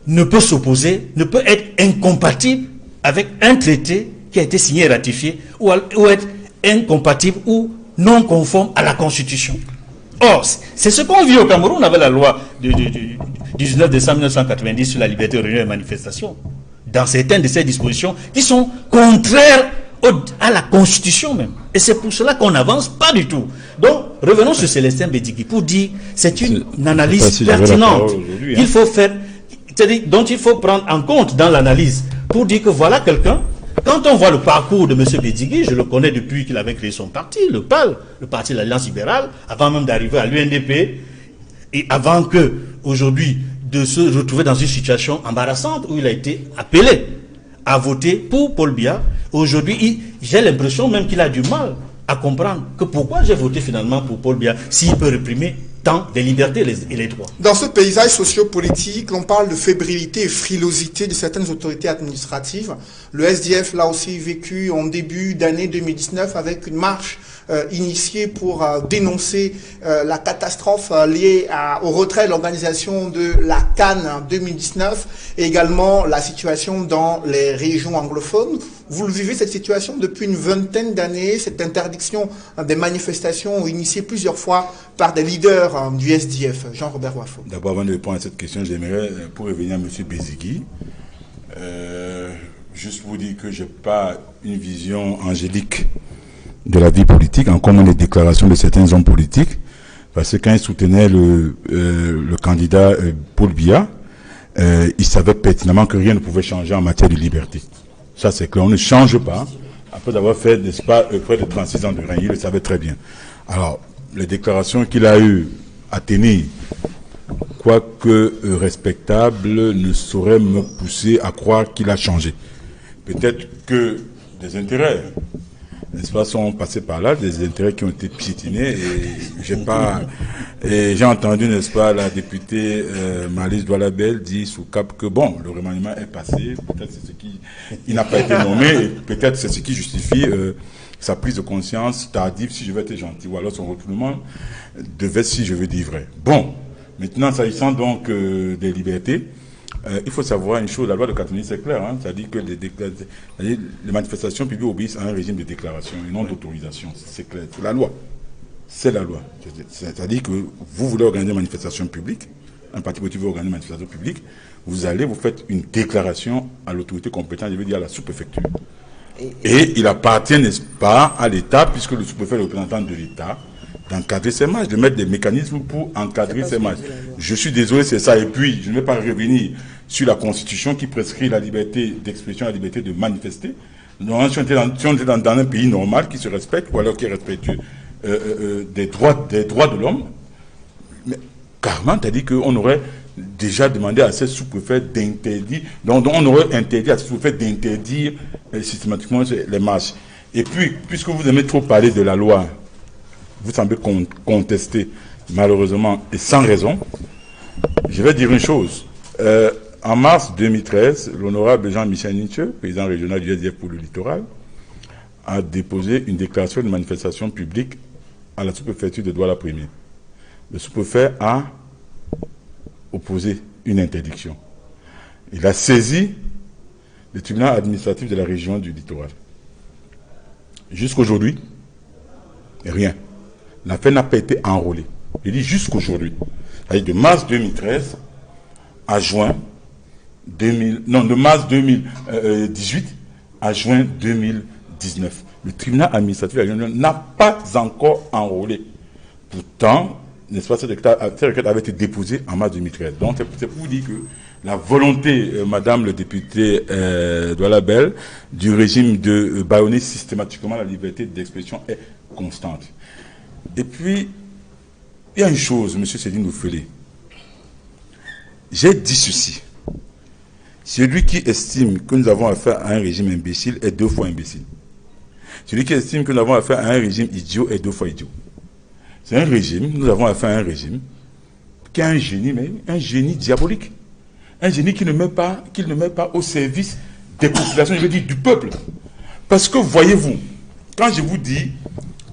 S3: ne peut s'opposer, ne peut être incompatible avec un traité qui a été signé et ratifié, ou être incompatible ou non conforme à la Constitution. Or, c'est ce qu'on vit au Cameroun avec la loi du 19 décembre 1990 sur la liberté de réunion et manifestation. Dans certaines de ces dispositions qui sont contraires à la Constitution même. Et c'est pour cela qu'on n'avance pas du tout. Donc, revenons sur Célestin Bédigui pour dire c'est une analyse pertinente. Il faut faire, c'est-à-dire dont il faut prendre en compte dans l'analyse pour dire que voilà quelqu'un. Quand on voit le parcours de M. Bédigui, je le connais depuis qu'il avait créé son parti, le PAL, le Parti de l'Alliance libérale, avant même d'arriver à l'UNDP, et avant que, aujourd'hui, de se retrouver dans une situation embarrassante où il a été appelé à voter pour Paul Biya. Aujourd'hui, j'ai l'impression même qu'il a du mal à comprendre que pourquoi j'ai voté finalement pour Paul Biya s'il peut réprimer tant des libertés et les droits.
S2: Dans ce paysage sociopolitique, on parle de fébrilité et frilosité de certaines autorités administratives. Le SDF l'a aussi vécu en début d'année 2019 avec une marche initiée pour dénoncer la catastrophe liée au retrait de l'organisation de la CAN 2019 et également la situation dans les régions anglophones. Vous le vivez cette situation depuis une vingtaine d'années, cette interdiction des manifestations initiée plusieurs fois par des leaders du SDF. Jean-Robert Wafo.
S4: D'abord, avant de répondre à cette question, j'aimerais, pour revenir à M. Bédigui, juste vous dire que je n'ai pas une vision angélique de la vie politique, en comme les déclarations de certains hommes politiques, parce que quand ils soutenaient le candidat Paul Biya, ils savaient pertinemment que rien ne pouvait changer en matière de liberté. Ça, c'est clair. On ne change pas, après avoir fait, n'est-ce pas, près de 36 ans de règne. Il le savait très bien. Alors, les déclarations qu'il a eues à tenir, quoique respectables, ne sauraient me pousser à croire qu'il a changé. Peut-être que des intérêts, n'est-ce pas, sont passés par là, des intérêts qui ont été piétinés, et j'ai entendu, n'est-ce pas, la députée Malice Doualabel dire sous cap que bon, le remaniement est passé, peut-être c'est ce qui, il n'a pas été nommé, et peut-être c'est ce qui justifie sa prise de conscience tardive, si je veux être gentil, ou alors son retournement devait, si je veux dire vrai. Bon, maintenant, s'agissant donc des libertés, il faut savoir une chose, la loi de 90 c'est clair, hein, c'est-à-dire que les manifestations publiques obéissent à un régime de déclaration et non d'autorisation, c'est clair, c'est la loi. C'est la loi. C'est-à-dire que vous voulez organiser une manifestation publique, un parti politique veut organiser une manifestation publique, vous faites une déclaration à l'autorité compétente, je veux dire à la sous-préfecture. Et il appartient, n'est-ce pas, à l'État, puisque le sous-préfet est le représentant de l'État, d'encadrer ces marches, de mettre des mécanismes pour encadrer ces marches. Je suis désolé, c'est ça. Et puis, je ne vais pas revenir sur la Constitution qui prescrit la liberté d'expression, la liberté de manifester. Donc, si on était dans un pays normal qui se respecte, ou alors qui est respectueux des droits de l'homme, mais carrément, tu as dit qu'on aurait déjà demandé à ces sous-préfets d'interdire, donc on aurait interdit à ces sous-préfets d'interdire systématiquement les marches. Et puis, puisque vous aimez trop parler de la loi, vous semblez contester, malheureusement, et sans raison, je vais dire une chose. En mars 2013, l'honorable Jean-Michel Nietzsche, président régional du SDF pour le littoral, a déposé une déclaration de manifestation publique à la sous-préfecture de Douala-Premier. Le sous-préfet a opposé une interdiction. Il a saisi le tribunal administratif de la région du littoral. Jusqu'aujourd'hui, rien. L'affaire n'a pas été enrôlée. Je dis jusqu'aujourd'hui. C'est-à-dire de mars 2013 à juin de mars 2018 à juin 2019. Le tribunal administratif de la région n'a pas encore enrôlé. Pourtant, n'est-ce pas, cette requête avait été déposée en mars 2013. Donc, c'est pour vous dire que la volonté, madame le député Doualabel, du régime de bâillonner systématiquement la liberté d'expression est constante. Et puis, il y a une chose, M. Céline Oufélé. J'ai dit ceci. Celui qui estime que nous avons affaire à un régime imbécile est 2 fois imbécile. Celui qui estime que nous avons affaire à un régime idiot est 2 fois idiot. C'est un régime, nous avons affaire à un régime qui a un génie, mais un génie diabolique. Un génie qui ne met pas au service des populations, je veux dire du peuple. Parce que voyez-vous, quand je vous dis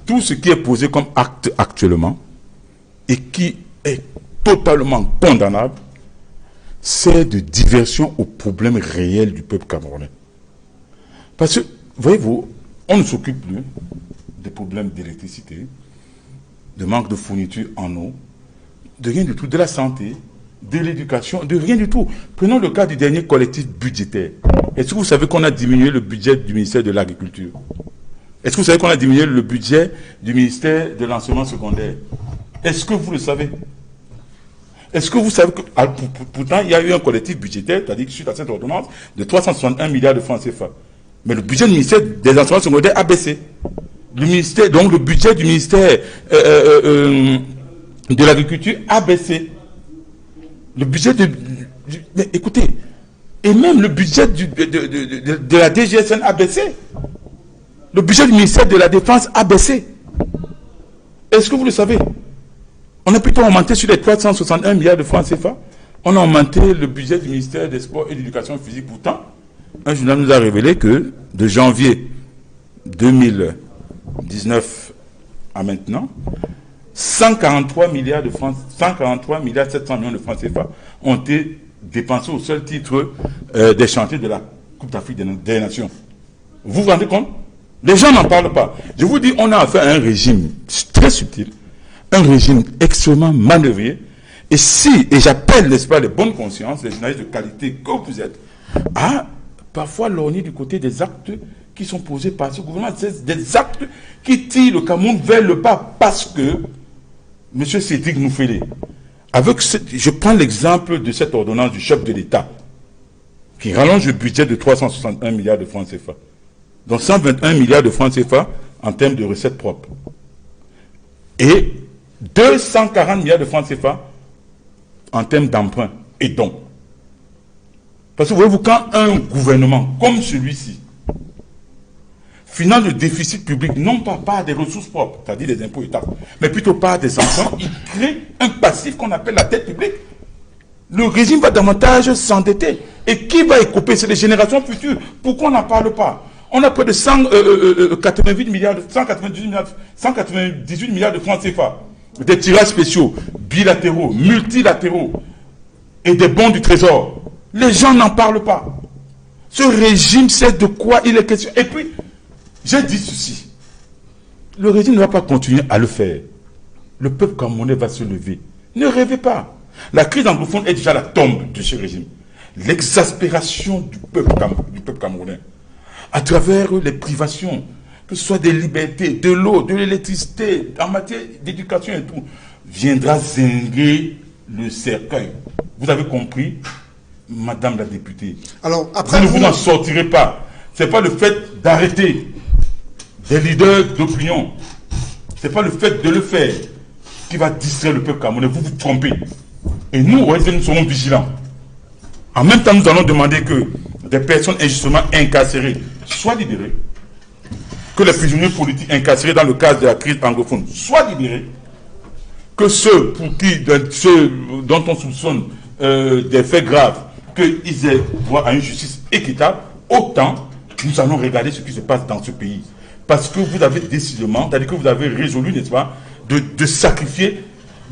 S4: tout ce qui est posé comme acte actuellement et qui est totalement condamnable, c'est de diversion aux problèmes réels du peuple camerounais. Parce que, voyez-vous, on ne s'occupe plus des problèmes d'électricité, de manque de fourniture en eau, de rien du tout, de la santé, de l'éducation, de rien du tout. Prenons le cas du dernier collectif budgétaire. Est-ce que vous savez qu'on a diminué le budget du ministère de l'Agriculture? Est-ce que vous savez qu'on a diminué le budget du ministère de l'Enseignement secondaire? Est-ce que vous le savez? Est-ce que vous savez que, pourtant, il y a eu un collectif budgétaire, c'est-à-dire suite à cette ordonnance, de 361 milliards de francs CFA. Mais le budget du ministère des Enseignements secondaires a baissé. Donc le budget du ministère de l'Agriculture a baissé. Le budget mais écoutez, et même le budget de la DGSN a baissé. Le budget du ministère de la Défense a baissé. Est-ce que vous le savez? On a plutôt augmenté sur les 361 milliards de francs CFA. On a augmenté le budget du ministère des Sports et de l'Éducation physique. Pourtant, un journal nous a révélé que de janvier 2019 à maintenant, 143 milliards 700 millions de francs CFA ont été dépensés au seul titre des chantiers de la Coupe d'Afrique des Nations. Vous vous rendez compte? Les gens n'en parlent pas. Je vous dis, on a affaire à un régime très subtil, un régime extrêmement manœuvré. Et j'appelle, n'est-ce pas, les bonnes consciences, les journalistes de qualité que vous êtes, à parfois lorgner du côté des actes qui sont posés par ce gouvernement. C'est des actes qui tirent le Cameroun vers le bas parce que M. Cédric Noufélé, je prends l'exemple de cette ordonnance du chef de l'État qui rallonge le budget de 361 milliards de francs CFA. Donc 121 milliards de francs CFA en termes de recettes propres. Et 240 milliards de francs CFA en termes d'emprunts et dons. Parce que voyez-vous, quand un gouvernement comme celui-ci finance le déficit public, non pas par des ressources propres, c'est-à-dire des impôts et taxes, mais plutôt par des emprunts, il crée un passif qu'on appelle la dette publique. Le régime va davantage s'endetter. Et qui va écoper? C'est les générations futures. Pourquoi on n'en parle pas? On a près de 198 milliards, 198 milliards de francs CFA. Des tirages spéciaux, bilatéraux, multilatéraux et des bons du trésor. Les gens n'en parlent pas. Ce régime sait de quoi il est question. Et puis, j'ai dit ceci. Le régime ne va pas continuer à le faire. Le peuple camerounais va se lever. Ne rêvez pas. La crise anglophone est déjà la tombe de ce régime. L'exaspération du peuple camerounais, à travers les privations, que ce soit des libertés, de l'eau, de l'électricité, en matière d'éducation et tout, viendra zinguer le cercueil. Vous avez compris, Madame la députée?
S2: Alors, après
S4: vous n'en sortirez pas. Ce n'est pas le fait d'arrêter des leaders d'opinion. Ce n'est pas le fait de le faire qui va distraire le peuple camerounais. Vous vous trompez. Et nous, nous serons vigilants. En même temps, nous allons demander que des personnes injustement incarcérées soient libérées, que les prisonniers politiques incarcérés dans le cadre de la crise anglophone soient libérés, que ceux dont on soupçonne des faits graves, qu'ils aient droit à une justice équitable. Autant, nous allons regarder ce qui se passe dans ce pays. Parce que vous avez décidément, c'est-à-dire que vous avez résolu, n'est-ce pas, de sacrifier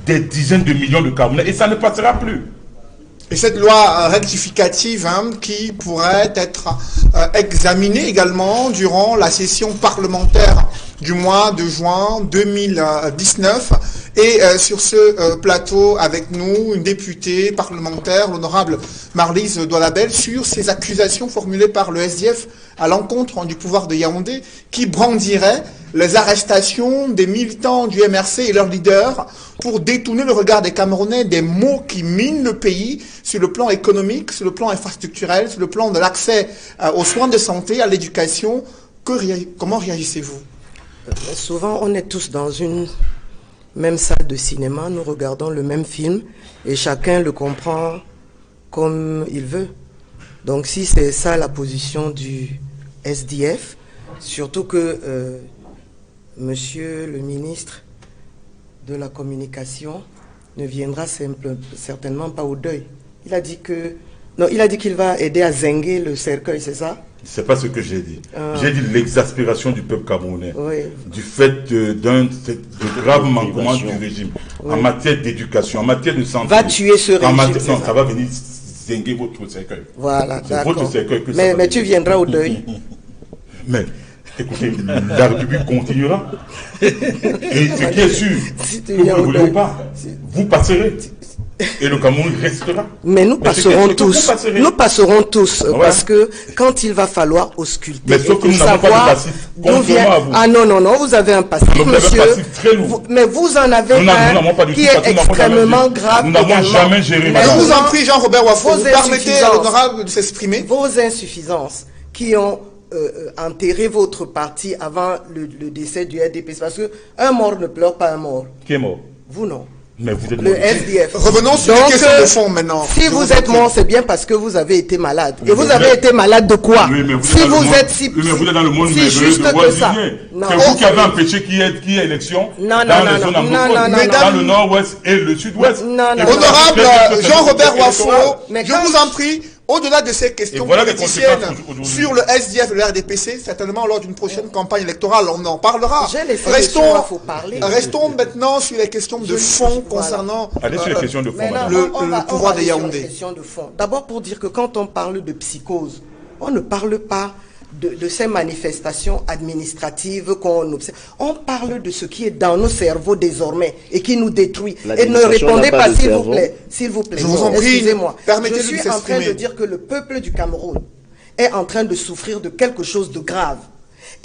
S4: des dizaines de millions de Camerounais, et ça ne passera plus.
S2: Et cette loi rectificative qui pourrait être examinée également durant la session parlementaire du mois de juin 2019. Et sur ce plateau avec nous, une députée parlementaire, l'honorable Marlise Doualabel, sur ces accusations formulées par le SDF à l'encontre du pouvoir de Yaoundé, qui brandirait les arrestations des militants du MRC et leurs leaders pour détourner le regard des Camerounais des maux qui minent le pays sur le plan économique, sur le plan infrastructurel, sur le plan de l'accès aux soins de santé, à l'éducation. Comment réagissez-vous?
S5: Souvent, on est tous dans une même salle de cinéma, nous regardons le même film et chacun le comprend comme il veut. Donc si c'est ça la position du SDF, surtout que monsieur le ministre de la Communication ne viendra certainement pas au deuil. Il a dit que... Non, il a dit qu'il va aider à zinguer le cercueil, c'est ça?
S4: C'est pas ce que j'ai dit. J'ai dit l'exaspération du peuple camerounais,
S5: Oui.
S4: du fait de graves manquements du régime, en matière d'éducation, en matière de santé.
S5: Va tuer ce régime.
S4: Non, ça va venir zinguer votre cercueil.
S5: Voilà,
S4: c'est votre
S5: d'accord.
S4: cercueil que ça va
S5: Mais tu viendras au deuil.
S4: Mais, écoutez, la République continuera. Et ce qui est sûr,
S5: Si tu
S4: que vous
S5: viens
S4: ne
S5: au
S4: voulez
S5: deuil.
S4: ou pas, vous passerez. Et le Cameroun restera.
S5: Mais nous passerons
S4: c'est que
S5: tous.
S4: vous passerez.
S5: Nous passerons tous.
S4: Ouais.
S5: Parce que quand il va falloir ausculter.
S4: Mais sauf que
S5: et
S4: nous n'avons pas de
S5: savoir
S4: passif,
S5: d'où
S4: contrairement
S5: vient-
S4: à vous.
S5: Ah non, non, non, vous avez un passif,
S4: Donc, vous avez un
S5: monsieur.
S4: passif très lourd.
S5: Mais vous en avez
S4: Nous n'avons pas du
S5: qui
S4: tout,
S5: est
S4: parce que nous n'avons jamais
S5: extrêmement
S4: géré.
S5: grave.
S4: Nous n'avons
S5: également.
S4: jamais géré,
S5: Mais
S4: madame.
S2: Je vous en
S5: maintenant,
S2: prie, Jean-Robert Wafo,
S5: vos
S2: vous permettez à
S5: insuffisances.
S2: l'honorable de s'exprimer.
S5: Vos insuffisances qui ont enterré votre parti avant le décès du RDP, parce que un mort ne pleure pas un mort.
S4: Qui est mort?
S5: Vous non.
S4: Mais vous êtes
S5: Le
S4: mort.
S5: SDF.
S2: Revenons sur les questions de fond maintenant.
S5: Si
S2: Je
S5: vous
S2: vous en
S5: êtes
S2: prie.
S5: mort, c'est bien parce que vous avez été malade. Et
S4: Mais
S5: vous
S4: vous
S5: avez
S4: êtes-
S5: été malade de quoi?
S4: Oui, mais
S5: Si
S4: êtes dans le
S5: vous
S4: monde-
S5: êtes si,
S4: oui, mais vous êtes dans le monde
S5: si
S4: merveilleux
S5: juste
S4: de
S5: que ça.
S4: Voisinier.
S5: Non.
S4: C'est vous qui avez empêché qu'il y ait élection
S5: Non,
S4: dans
S5: non,
S4: les
S5: non,
S4: zones
S5: non,
S4: anglophones,
S5: non, non,
S2: non,
S4: dans le nord-ouest et le sud-ouest.
S5: Non, non,
S4: Et
S5: non.
S4: vous avez
S2: Honorable
S4: fait
S2: Jean-Robert
S4: électoral.
S2: Wafo,
S5: Mais
S2: je
S5: quand-
S2: vous en prie, au-delà de ces questions
S4: Et voilà les
S2: politiciennes
S4: conséquences aujourd'hui.
S2: sur le SDF et le RDPC, certainement lors d'une prochaine campagne électorale, on en parlera.
S5: J'ai laissé
S2: Restons,
S5: monsieur Wafo parler.
S2: restons maintenant sur les questions de fond
S5: voilà.
S2: concernant
S4: Allez sur les questions de fond,
S5: Mais non,
S4: madame.
S2: le pouvoir
S5: va
S2: de
S5: aller sur
S2: Yaoundé.
S5: les questions de fond. D'abord pour dire que quand on parle de psychose, on ne parle pas de ces manifestations administratives qu'on observe. On parle de ce qui est dans nos cerveaux désormais et qui nous détruit. Et ne
S1: L'administration
S5: répondez
S1: n'a pas
S5: pas,
S1: de
S5: s'il vous
S1: cerveau.
S5: plaît. S'il vous plaît.
S2: Je vous en prie,
S5: Excusez-moi.
S2: permettez-lui
S5: Je
S2: de
S5: suis en train
S2: s'exprimer.
S5: de dire que le peuple du Cameroun est en train de souffrir de quelque chose de grave.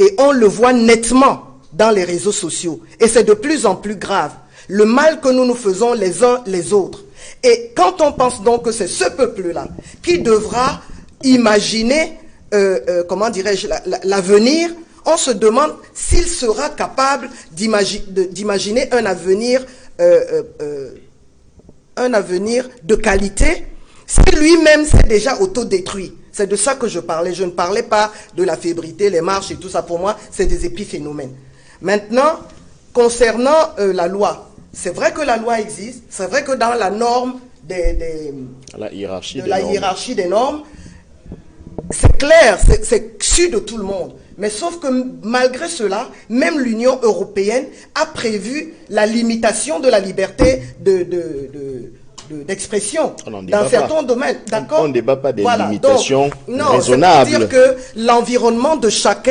S5: Et on le voit nettement dans les réseaux sociaux. Et c'est de plus en plus grave. Le mal que nous nous faisons les uns les autres. Et quand on pense donc que c'est ce peuple-là qui devra imaginer, comment dirais-je, l'avenir, on se demande s'il sera capable d'imaginer un avenir de qualité, si lui-même s'est déjà autodétruit. C'est de ça que je parlais. Je ne parlais pas de la fébrilité, les marches et tout ça. Pour moi, c'est des épiphénomènes. Maintenant, concernant la loi, c'est vrai que la loi existe. C'est vrai que dans la norme
S1: La hiérarchie
S5: de
S1: des
S5: la
S1: normes.
S5: hiérarchie des normes, c'est clair, c'est su de tout le monde. Mais sauf que malgré cela, même l'Union européenne a prévu la limitation de la liberté d'expression
S1: On n'en débat
S5: dans certains
S1: pas.
S5: domaines. D'accord.
S1: On ne débat pas des
S5: Voilà.
S1: limitations
S5: Donc, non,
S1: raisonnables.
S5: c'est pour dire que l'environnement de chaque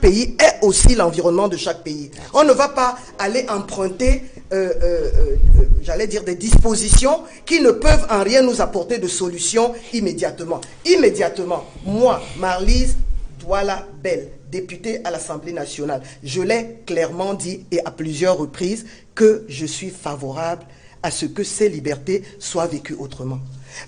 S5: pays est aussi l'environnement de chaque pays. On ne va pas aller emprunter, j'allais dire, des dispositions qui ne peuvent en rien nous apporter de solution immédiatement. Immédiatement, moi, Marlise Douala Bell, députée à l'Assemblée nationale, je l'ai clairement dit et à plusieurs reprises que je suis favorable à ce que ces libertés soient vécues autrement.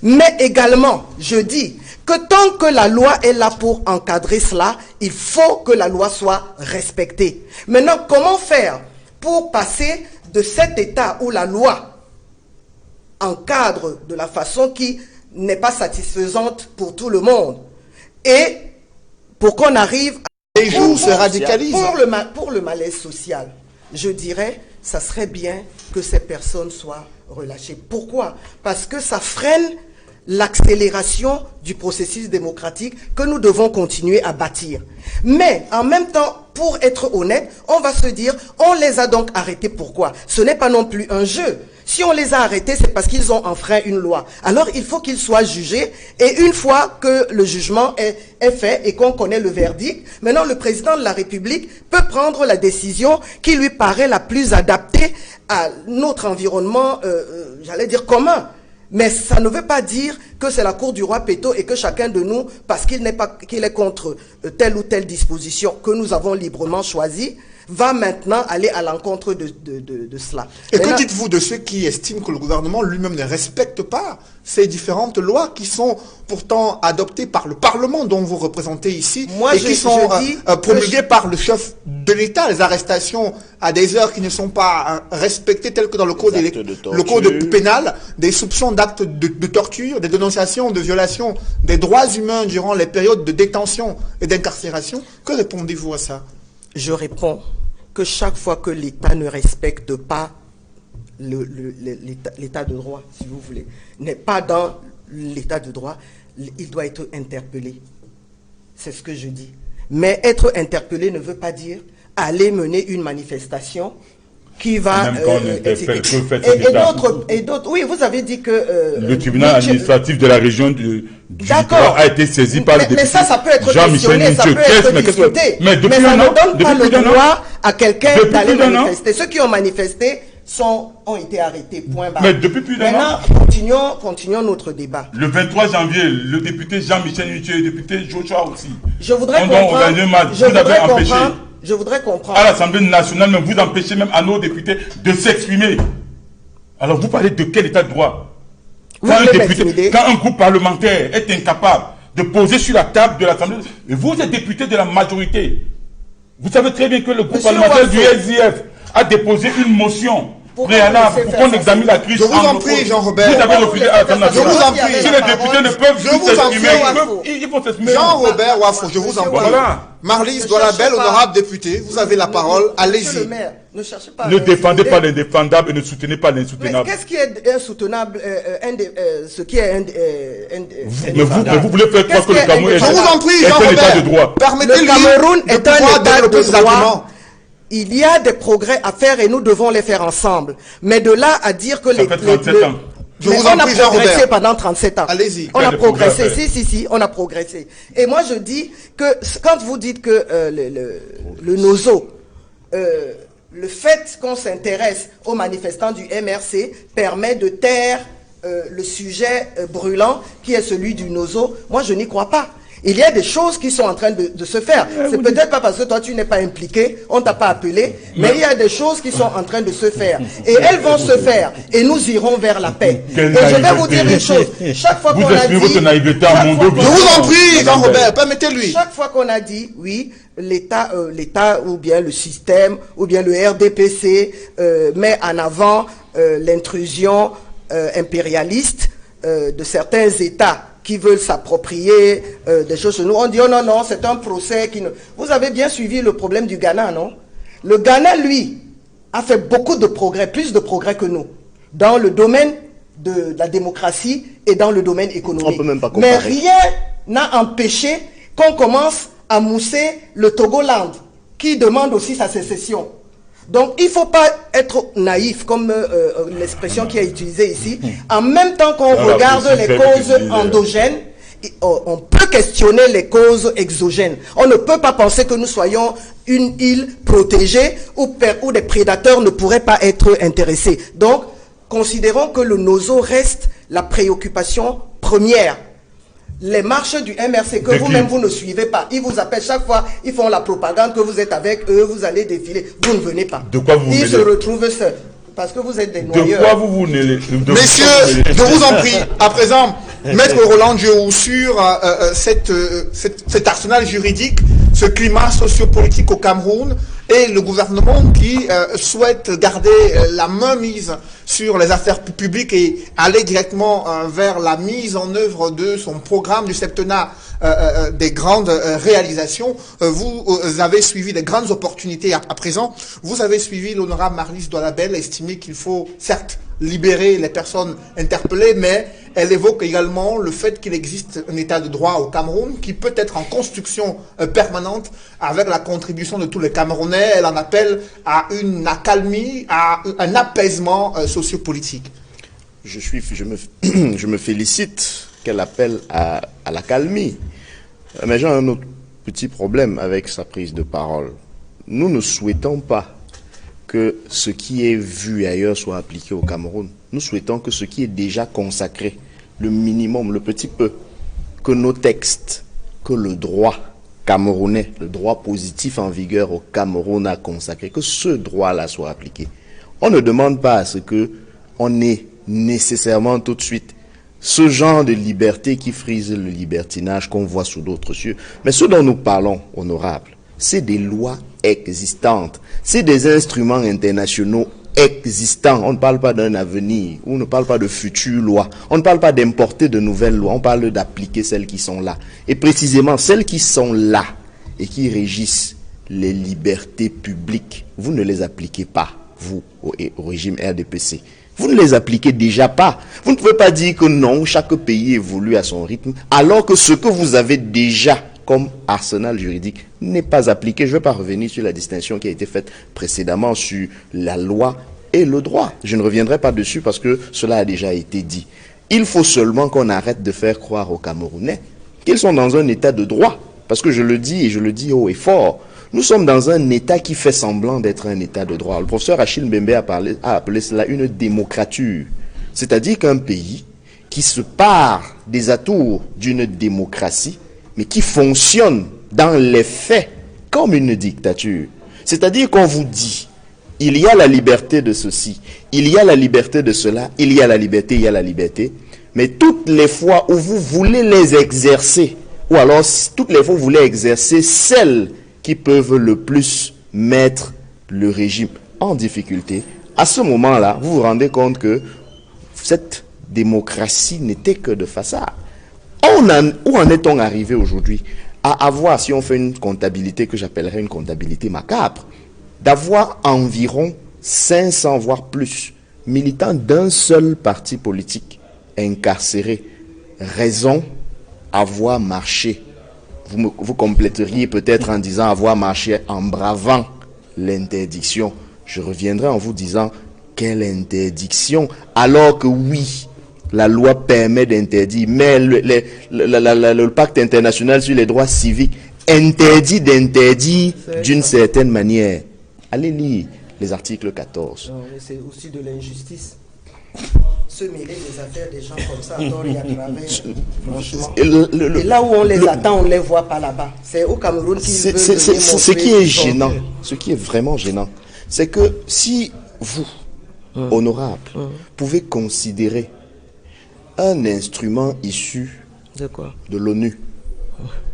S5: Mais également, je dis que tant que la loi est là pour encadrer cela, il faut que la loi soit respectée. Maintenant, comment faire pour passer de cet état où la loi encadre de la façon qui n'est pas satisfaisante pour tout le monde et pour qu'on arrive
S2: Les jours se radicalisent.
S5: pour le malaise social, je dirais, ça serait bien que ces personnes soient relâchées. Pourquoi? Parce que ça freine l'accélération du processus démocratique que nous devons continuer à bâtir. Mais en même temps, pour être honnête, on va se dire, on les a donc arrêtés. Pourquoi? Ce n'est pas non plus un jeu. Si on les a arrêtés, c'est parce qu'ils ont enfreint une loi. Alors, il faut qu'ils soient jugés. Et une fois que le jugement est fait et qu'on connaît le verdict, maintenant, le président de la République peut prendre la décision qui lui paraît la plus adaptée à notre environnement, j'allais dire, commun. Mais ça ne veut pas dire que c'est la cour du roi Péto et que chacun de nous, parce qu'il est contre telle ou telle disposition que nous avons librement choisie, va maintenant aller à l'encontre de cela.
S2: Et
S5: Maintenant,
S2: que dites-vous de ceux qui estiment que le gouvernement lui-même ne respecte pas ces différentes lois qui sont pourtant adoptées par le Parlement dont vous représentez ici
S5: Moi,
S2: et qui sont promulguées par le chef de l'État, les arrestations à des heures qui ne sont pas respectées telles que dans le code, le code pénal, des soupçons d'actes de torture, des dénonciations de violations des droits humains durant les périodes de détention et d'incarcération. Que répondez-vous à ça?
S5: je réponds que chaque fois que l'État ne respecte pas l'état de droit, si vous voulez, n'est pas dans l'état de droit, il doit être interpellé. C'est ce que je dis. Mais être interpellé ne veut pas dire aller mener une manifestation qui va...
S4: Même quand on interpelle, que fait
S5: et d'autres, oui, vous avez dit que...
S4: le tribunal administratif de la région du littoral a été saisi par le député
S5: mais ça peut être
S4: Jean-Michel
S5: questionné, ça peut être discuté.
S4: Mais
S5: ça ne donne pas le droit à quelqu'un d'aller manifester. Ceux qui ont manifesté ont été arrêtés, point barre.
S4: Mais depuis plus d'un an.
S5: Maintenant, continuons notre débat.
S4: Le 23 janvier, le député Jean-Michel Nuitier et le député Joshua aussi.
S5: Je voudrais comprendre.
S4: À l'Assemblée nationale, mais vous empêchez même à nos députés de s'exprimer. Alors vous parlez de quel état de droit? Quand un groupe parlementaire est incapable de poser sur la table de l'Assemblée, et vous êtes député de la majorité. Vous savez très bien que le groupe parlementaire du SDF a déposé une motion préalable pour qu'on examine la crise.
S2: Je vous en prie, Jean-Robert.
S4: Vous avez refusé à l'Assemblée nationale.
S2: Je vous en prie.
S4: Si les députés ne peuvent plus s'exprimer, ils vont s'exprimer.
S2: Jean-Robert Wafo, je vous en prie.
S4: Voilà.
S2: Marlise Doualabel, honorable député, vous avez la parole. Allez-y.
S5: Ne
S4: défendez pas l'indéfendable et ne soutenez pas l'insoutenable.
S5: Qu'est-ce qui est insoutenable, ce qui est
S4: mais vous voulez faire croire que le Cameroun est
S2: un
S4: état de droit.
S5: Le Cameroun est un état de droit. Il y a des progrès à faire et nous devons les faire ensemble. Mais de là à dire que
S4: on
S5: a progressé pendant 37 ans.
S2: Allez-y.
S5: On a progressé. Si, on a progressé. Et moi, je dis que quand vous dites que le NOZO, le fait qu'on s'intéresse aux manifestants du MRC permet de taire le sujet brûlant qui est celui du NOZO, moi, je n'y crois pas. Il y a des choses qui sont en train de se faire. C'est peut-être pas parce que toi tu n'es pas impliqué, on t'a pas appelé, mais il y a des choses qui sont en train de se faire. Et elles vont se faire. Et nous irons vers la paix. Et je vais vous dire une chose. Chaque fois qu'on a dit...
S2: Je vous en prie, Jean-Robert, permettez-lui.
S5: Chaque fois qu'on a dit, oui, l'État ou bien le système ou bien le RDPC met en avant l'intrusion impérialiste de certains États qui veulent s'approprier des choses chez nous. On dit, oh non, c'est un procès qui ne... Vous avez bien suivi le problème du Ghana, non? Le Ghana, lui, a fait beaucoup de progrès, plus de progrès que nous, dans le domaine de la démocratie et dans le domaine économique.
S1: On peut même pas comparer.
S5: Mais rien n'a empêché qu'on commence à mousser le Togoland, qui demande aussi sa sécession. Donc, il ne faut pas être naïf, comme l'expression qui est utilisée ici. En même temps qu'on regarde les causes endogènes, on peut questionner les causes exogènes. On ne peut pas penser que nous soyons une île protégée où des prédateurs ne pourraient pas être intéressés. Donc, considérons que le NOZO reste la préoccupation première. Les marches du MRC que vous-même vous ne suivez pas, ils vous appellent chaque fois, ils font la propagande que vous êtes avec eux, vous allez défiler, vous ne venez pas.
S4: De quoi vous
S5: Ils se retrouvent seuls parce que vous êtes des noyeurs.
S4: De quoi vous venez?
S2: Messieurs, je vous en prie, à présent, Maître Roland Diou, sur cet arsenal juridique, ce climat sociopolitique au Cameroun et le gouvernement qui souhaite garder la main mise sur les affaires publiques et aller directement vers la mise en œuvre de son programme du septennat des grandes réalisations. Vous avez suivi des grandes opportunités à présent. Vous avez suivi l'honorable Marlise Doualabel, estimé qu'il faut certes libérer les personnes interpellées, mais elle évoque également le fait qu'il existe un état de droit au Cameroun qui peut être en construction permanente avec la contribution de tous les Camerounais. Elle en appelle à une accalmie, à un apaisement sociopolitique.
S1: Je me félicite qu'elle appelle à l'accalmie. Mais j'ai un autre petit problème avec sa prise de parole. Nous ne souhaitons pas que ce qui est vu ailleurs soit appliqué au Cameroun. Nous souhaitons que ce qui est déjà consacré, le minimum, le petit peu, que nos textes, que le droit camerounais, le droit positif en vigueur au Cameroun a consacré, que ce droit-là soit appliqué. On ne demande pas à ce que on ait nécessairement tout de suite ce genre de liberté qui frise le libertinage qu'on voit sous d'autres cieux. Mais ce dont nous parlons, honorable, c'est des lois existantes, c'est des instruments internationaux existants. On ne parle pas d'un avenir, on ne parle pas de futures lois, on ne parle pas d'importer de nouvelles lois, on parle d'appliquer celles qui sont là. Et précisément, celles qui sont là et qui régissent les libertés publiques, vous ne les appliquez pas, vous, au régime RDPC. Vous ne les appliquez déjà pas. Vous ne pouvez pas dire que non, chaque pays évolue à son rythme, alors que ce que vous avez déjà comme arsenal juridique n'est pas appliqué. Je ne vais pas revenir sur la distinction qui a été faite précédemment sur la loi et le droit. Je ne reviendrai pas dessus parce que cela a déjà été dit. Il faut seulement qu'on arrête de faire croire aux Camerounais qu'ils sont dans un état de droit. Parce que je le dis et je le dis haut et fort. Nous sommes dans un état qui fait semblant d'être un état de droit. Le professeur Achille Mbembe a appelé cela une démocrature. C'est-à-dire qu'un pays qui se part des atours d'une démocratie, mais qui fonctionne dans les faits comme une dictature. C'est-à-dire qu'on vous dit, il y a la liberté de ceci, il y a la liberté de cela, il y a la liberté, il y a la liberté, mais toutes les fois où vous voulez les exercer, ou alors toutes les fois où vous voulez exercer celles qui peuvent le plus mettre le régime en difficulté, à ce moment-là, vous vous rendez compte que cette démocratie n'était que de façade. Où en est-on arrivé aujourd'hui à avoir, si on fait une comptabilité que j'appellerais une comptabilité macabre, d'avoir environ 500 voire plus militants d'un seul parti politique incarcérés, raison avoir marché. Vous compléteriez peut-être en disant avoir marché en bravant l'interdiction. Je reviendrai en vous disant quelle interdiction, alors que oui, la loi permet d'interdire, mais le pacte international sur les droits civiques interdit d'interdire d'une certaine manière. Allez lire les articles 14.
S5: C'est aussi de l'injustice. Se mêler des affaires des gens comme ça, à tort et à travers, franchement. Et là où on les attend, on ne les voit pas là-bas. C'est au Cameroun qu'ils veulent
S1: ce qui est gênant, ce qui est vraiment gênant, c'est que si vous, honorable, pouvez considérer un instrument issu de l'ONU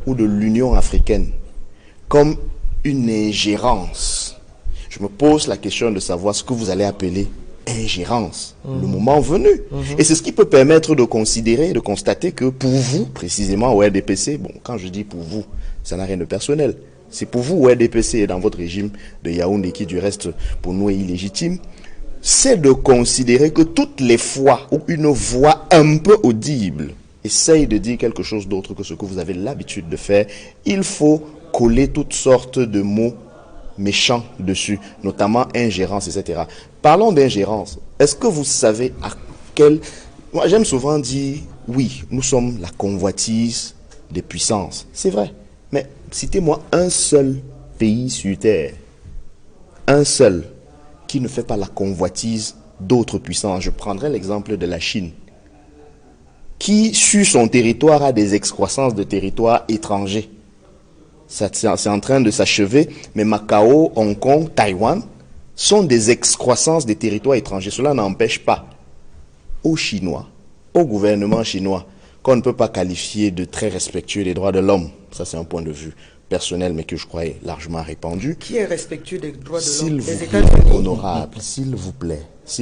S1: ou de l'Union africaine comme une ingérence, je me pose la question de savoir ce que vous allez appeler ingérence, le moment venu. Et c'est ce qui peut permettre de considérer, de constater que pour vous, précisément au RDPC, bon, quand je dis pour vous, ça n'a rien de personnel. C'est pour vous au RDPC et dans votre régime de Yaoundé, qui du reste pour nous est illégitime, c'est de considérer que toutes les fois où une voix un peu audible essaye de dire quelque chose d'autre que ce que vous avez l'habitude de faire, il faut coller toutes sortes de mots méchants dessus, notamment ingérence, etc. Parlons d'ingérence. Est-ce que vous savez à quel... Moi, j'aime souvent dire, oui, nous sommes la convoitise des puissances. C'est vrai. Mais citez-moi un seul pays sur Terre, un seul, qui ne fait pas la convoitise d'autres puissances. Je prendrai l'exemple de la Chine, qui, sur son territoire, a des excroissances de territoires étrangers. C'est en train de s'achever, mais Macao, Hong Kong, Taïwan sont des excroissances des territoires étrangers. Cela n'empêche pas aux Chinois, au gouvernement chinois, qu'on ne peut pas qualifier de très respectueux des droits de l'homme. Ça, c'est un point de vue personnel, mais que je crois est largement répandu.
S5: Qui est respectueux des droits de l'homme?
S1: S'il vous plaît, honorable, s'il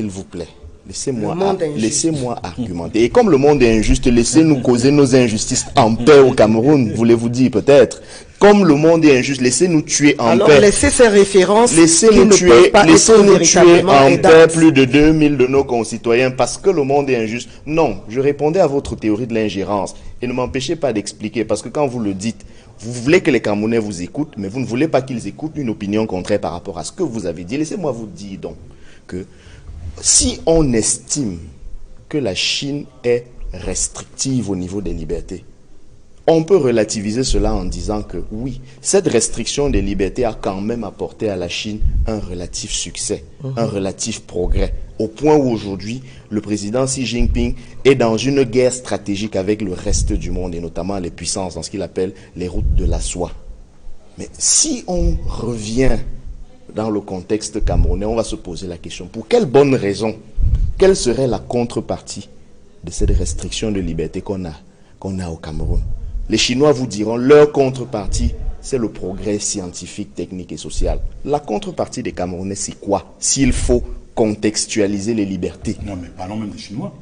S1: vous plaît, laissez-moi argumenter. Et comme le monde est injuste, laissez-nous causer nos injustices en paix au Cameroun, voulez-vous dire peut-être. Comme le monde est injuste, laissez-nous tuer en paix.
S5: Alors laissez ces références
S1: laissez-nous tuer en paix plus de 2000 de nos concitoyens parce que le monde est injuste. Non, je répondais à votre théorie de l'ingérence. Et ne m'empêchez pas d'expliquer, parce que quand vous le dites, vous voulez que les Camerounais vous écoutent, mais vous ne voulez pas qu'ils écoutent une opinion contraire par rapport à ce que vous avez dit. Laissez-moi vous dire donc que si on estime que la Chine est restrictive au niveau des libertés, on peut relativiser cela en disant que oui, cette restriction des libertés a quand même apporté à la Chine un relatif succès, un relatif progrès, au point où aujourd'hui, le président Xi Jinping est dans une guerre stratégique avec le reste du monde, et notamment les puissances, dans ce qu'il appelle les routes de la soie. Mais si on revient dans le contexte camerounais, on va se poser la question, pour quelle bonne raison, quelle serait la contrepartie de cette restriction de liberté qu'on a au Cameroun? Les Chinois vous diront, leur contrepartie, c'est le progrès scientifique, technique et social. La contrepartie des Camerounais, c'est quoi? S'il faut contextualiser les libertés.
S4: Non, mais parlons même des Chinois.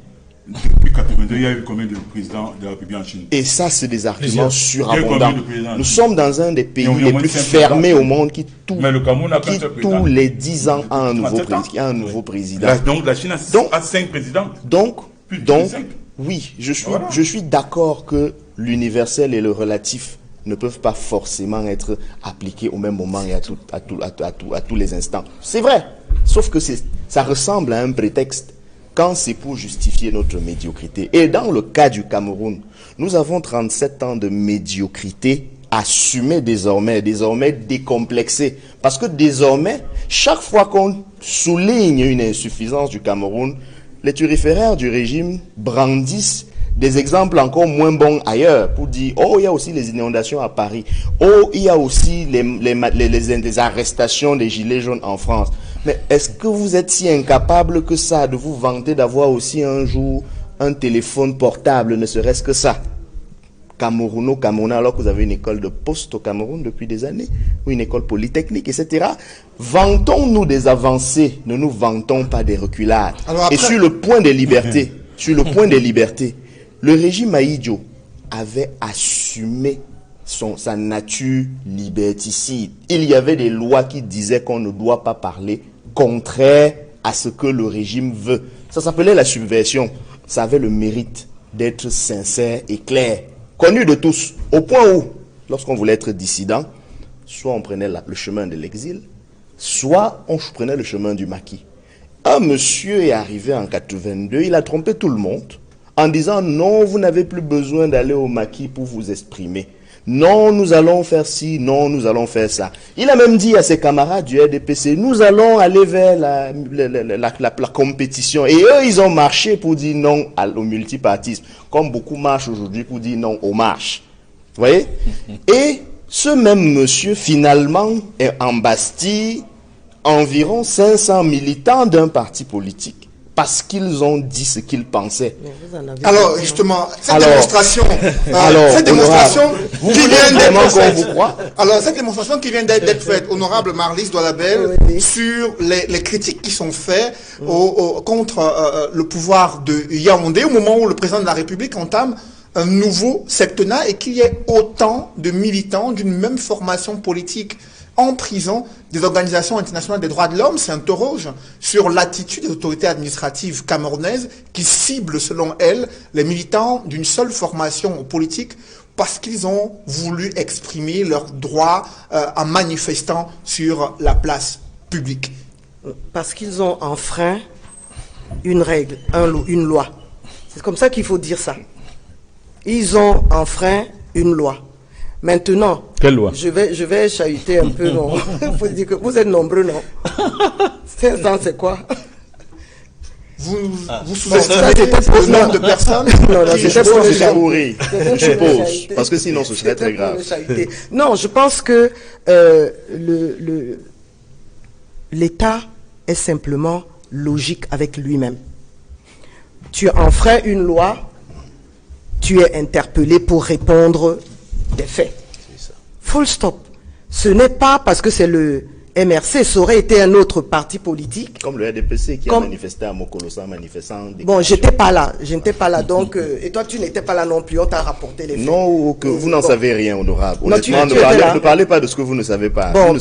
S4: Depuis 82, il y a eu combien de présidents de la République en Chine?
S1: Et ça, c'est des arguments surabondants.
S4: Il y a combien de présidents?
S1: Nous sommes dans un des pays
S4: Donc,
S1: les plus fermés au monde qui,
S4: Mais le Cameroun a qu'un seul président.
S1: tous les 10 ans a un nouveau président.
S4: Donc la Chine a 5 présidents.
S1: Donc,
S4: Plus de 5.
S1: oui, je suis d'accord que l'universel et le relatif ne peuvent pas forcément être appliqués au même moment et à tous les instants. C'est vrai, sauf que ça ressemble à un prétexte quand c'est pour justifier notre médiocrité. Et dans le cas du Cameroun, nous avons 37 ans de médiocrité assumée désormais décomplexée. Parce que désormais, chaque fois qu'on souligne une insuffisance du Cameroun, les turiféraires du régime brandissent des exemples encore moins bons ailleurs pour dire, oh, il y a aussi les inondations à Paris. Oh, il y a aussi les arrestations des gilets jaunes en France. Mais est-ce que vous êtes si incapable que ça de vous vanter d'avoir aussi un jour un téléphone portable, ne serait-ce que ça? Camerounais, alors que vous avez une école de poste au Cameroun depuis des années, ou une école polytechnique, etc. Vantons-nous des avancées, ne nous vantons pas des reculades. Et sur le point des libertés, le régime Ahidjo avait assumé sa nature liberticide. Il y avait des lois qui disaient qu'on ne doit pas parler contraire à ce que le régime veut. Ça s'appelait la subversion. Ça avait le mérite d'être sincère et clair, connu de tous, au point où, lorsqu'on voulait être dissident, soit on prenait le chemin de l'exil, soit on prenait le chemin du maquis. Un monsieur est arrivé en 82, il a trompé tout le monde en disant non, vous n'avez plus besoin d'aller au maquis pour vous exprimer. Non, nous allons faire ci, non, nous allons faire ça. Il a même dit à ses camarades du RDPC, nous allons aller vers la compétition. Et eux, ils ont marché pour dire non au multipartisme, comme beaucoup marchent aujourd'hui pour dire non aux marches. Vous voyez? Et ce même monsieur, finalement, est en Bastille environ 500 militants d'un parti politique. Parce qu'ils ont dit ce qu'ils pensaient.
S2: Alors, justement, cette démonstration qui vient d'être faite, honorable Marlys Doualabel, sur les critiques qui sont faites contre le pouvoir de Yaoundé, au moment où le président de la République entame un nouveau septennat et qu'il y ait autant de militants d'une même formation politique en prison, des organisations internationales des droits de l'homme s'interrogent sur l'attitude des autorités administratives camerounaises qui ciblent, selon elles, les militants d'une seule formation politique parce qu'ils ont voulu exprimer leurs droits en manifestant sur la place publique.
S5: Parce qu'ils ont enfreint une règle, une loi. C'est comme ça qu'il faut dire ça. Ils ont enfreint une loi. Maintenant,
S3: quelle loi?
S5: Je vais chahuter un peu, non? Faut dire que vous êtes nombreux, non? 500, c'est quoi?
S2: Vous sous-estimez le nombre de personnes?
S5: Non,
S1: je suppose. Parce que sinon, ce serait très grave.
S5: Non, je pense que l'État est simplement logique avec lui-même. Tu enfreins une loi, tu es interpellé pour répondre des faits. Full stop. Ce n'est pas parce que c'est le MRC, ça aurait été un autre parti politique.
S1: Comme le RDPC qui a manifesté à Mokolosa, manifestant.
S5: Bon, je n'étais pas là, donc, et toi tu n'étais pas là non plus, on t'a rapporté les faits.
S1: Non, que vous n'en savez rien, honorable. Honnêtement, ne parlez pas de ce que vous ne savez pas.
S5: Bon,
S1: vous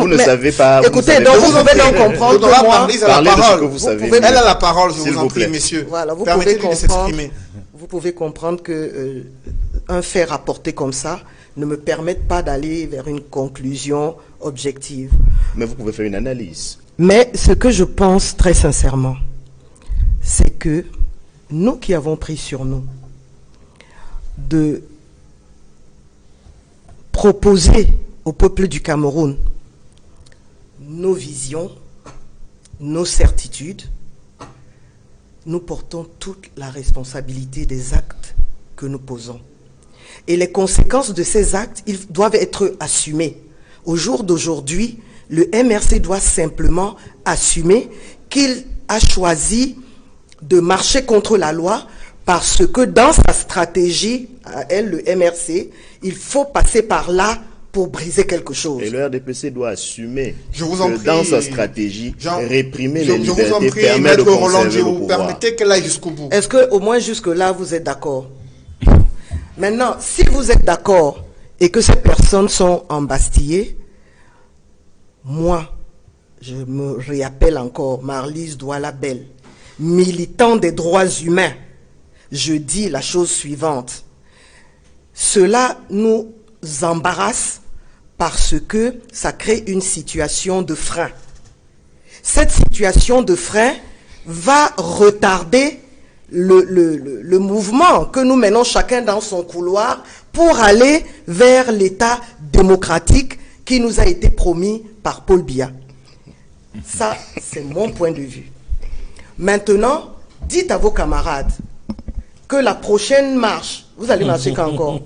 S1: ne savez pas.
S5: Écoutez, donc vous pouvez donc comprendre que moi,
S2: parlez de ce
S1: que vous savez.
S2: Elle a la parole, je vous en prie, messieurs.
S5: Voilà, vous pouvez comprendre que un fait rapporté comme ça ne me permettent pas d'aller vers une conclusion objective.
S1: Mais vous pouvez faire une analyse.
S5: Mais ce que je pense très sincèrement, c'est que nous qui avons pris sur nous de proposer au peuple du Cameroun nos visions, nos certitudes, nous portons toute la responsabilité des actes que nous posons. Et les conséquences de ces actes, ils doivent être assumés. Au jour d'aujourd'hui, le MRC doit simplement assumer qu'il a choisi de marcher contre la loi parce que dans sa stratégie, à elle, le MRC, il faut passer par là pour briser quelque chose.
S1: Et le RDPC doit assumer
S2: Je vous en
S1: que
S2: prie,
S1: dans sa stratégie, réprimer les
S2: je vous en
S1: libertés
S2: prie,
S1: permet de
S2: Maître Roland
S1: conserver le
S2: Diou,
S1: pouvoir.
S2: permettez qu'elle aille jusqu'au bout.
S5: Est-ce que au moins jusque-là, vous êtes d'accord? Maintenant, si vous êtes d'accord et que ces personnes sont embastillées, moi, je me réappelle encore, Marlise Douala-Bel, militant des droits humains, je dis la chose suivante. Cela nous embarrasse parce que ça crée une situation de frein. Cette situation de frein va retarder le mouvement que nous menons chacun dans son couloir pour aller vers l'État démocratique qui nous a été promis par Paul Biya. Ça, c'est mon point de vue. Maintenant, dites à vos camarades que la prochaine marche, vous allez marcher quand encore?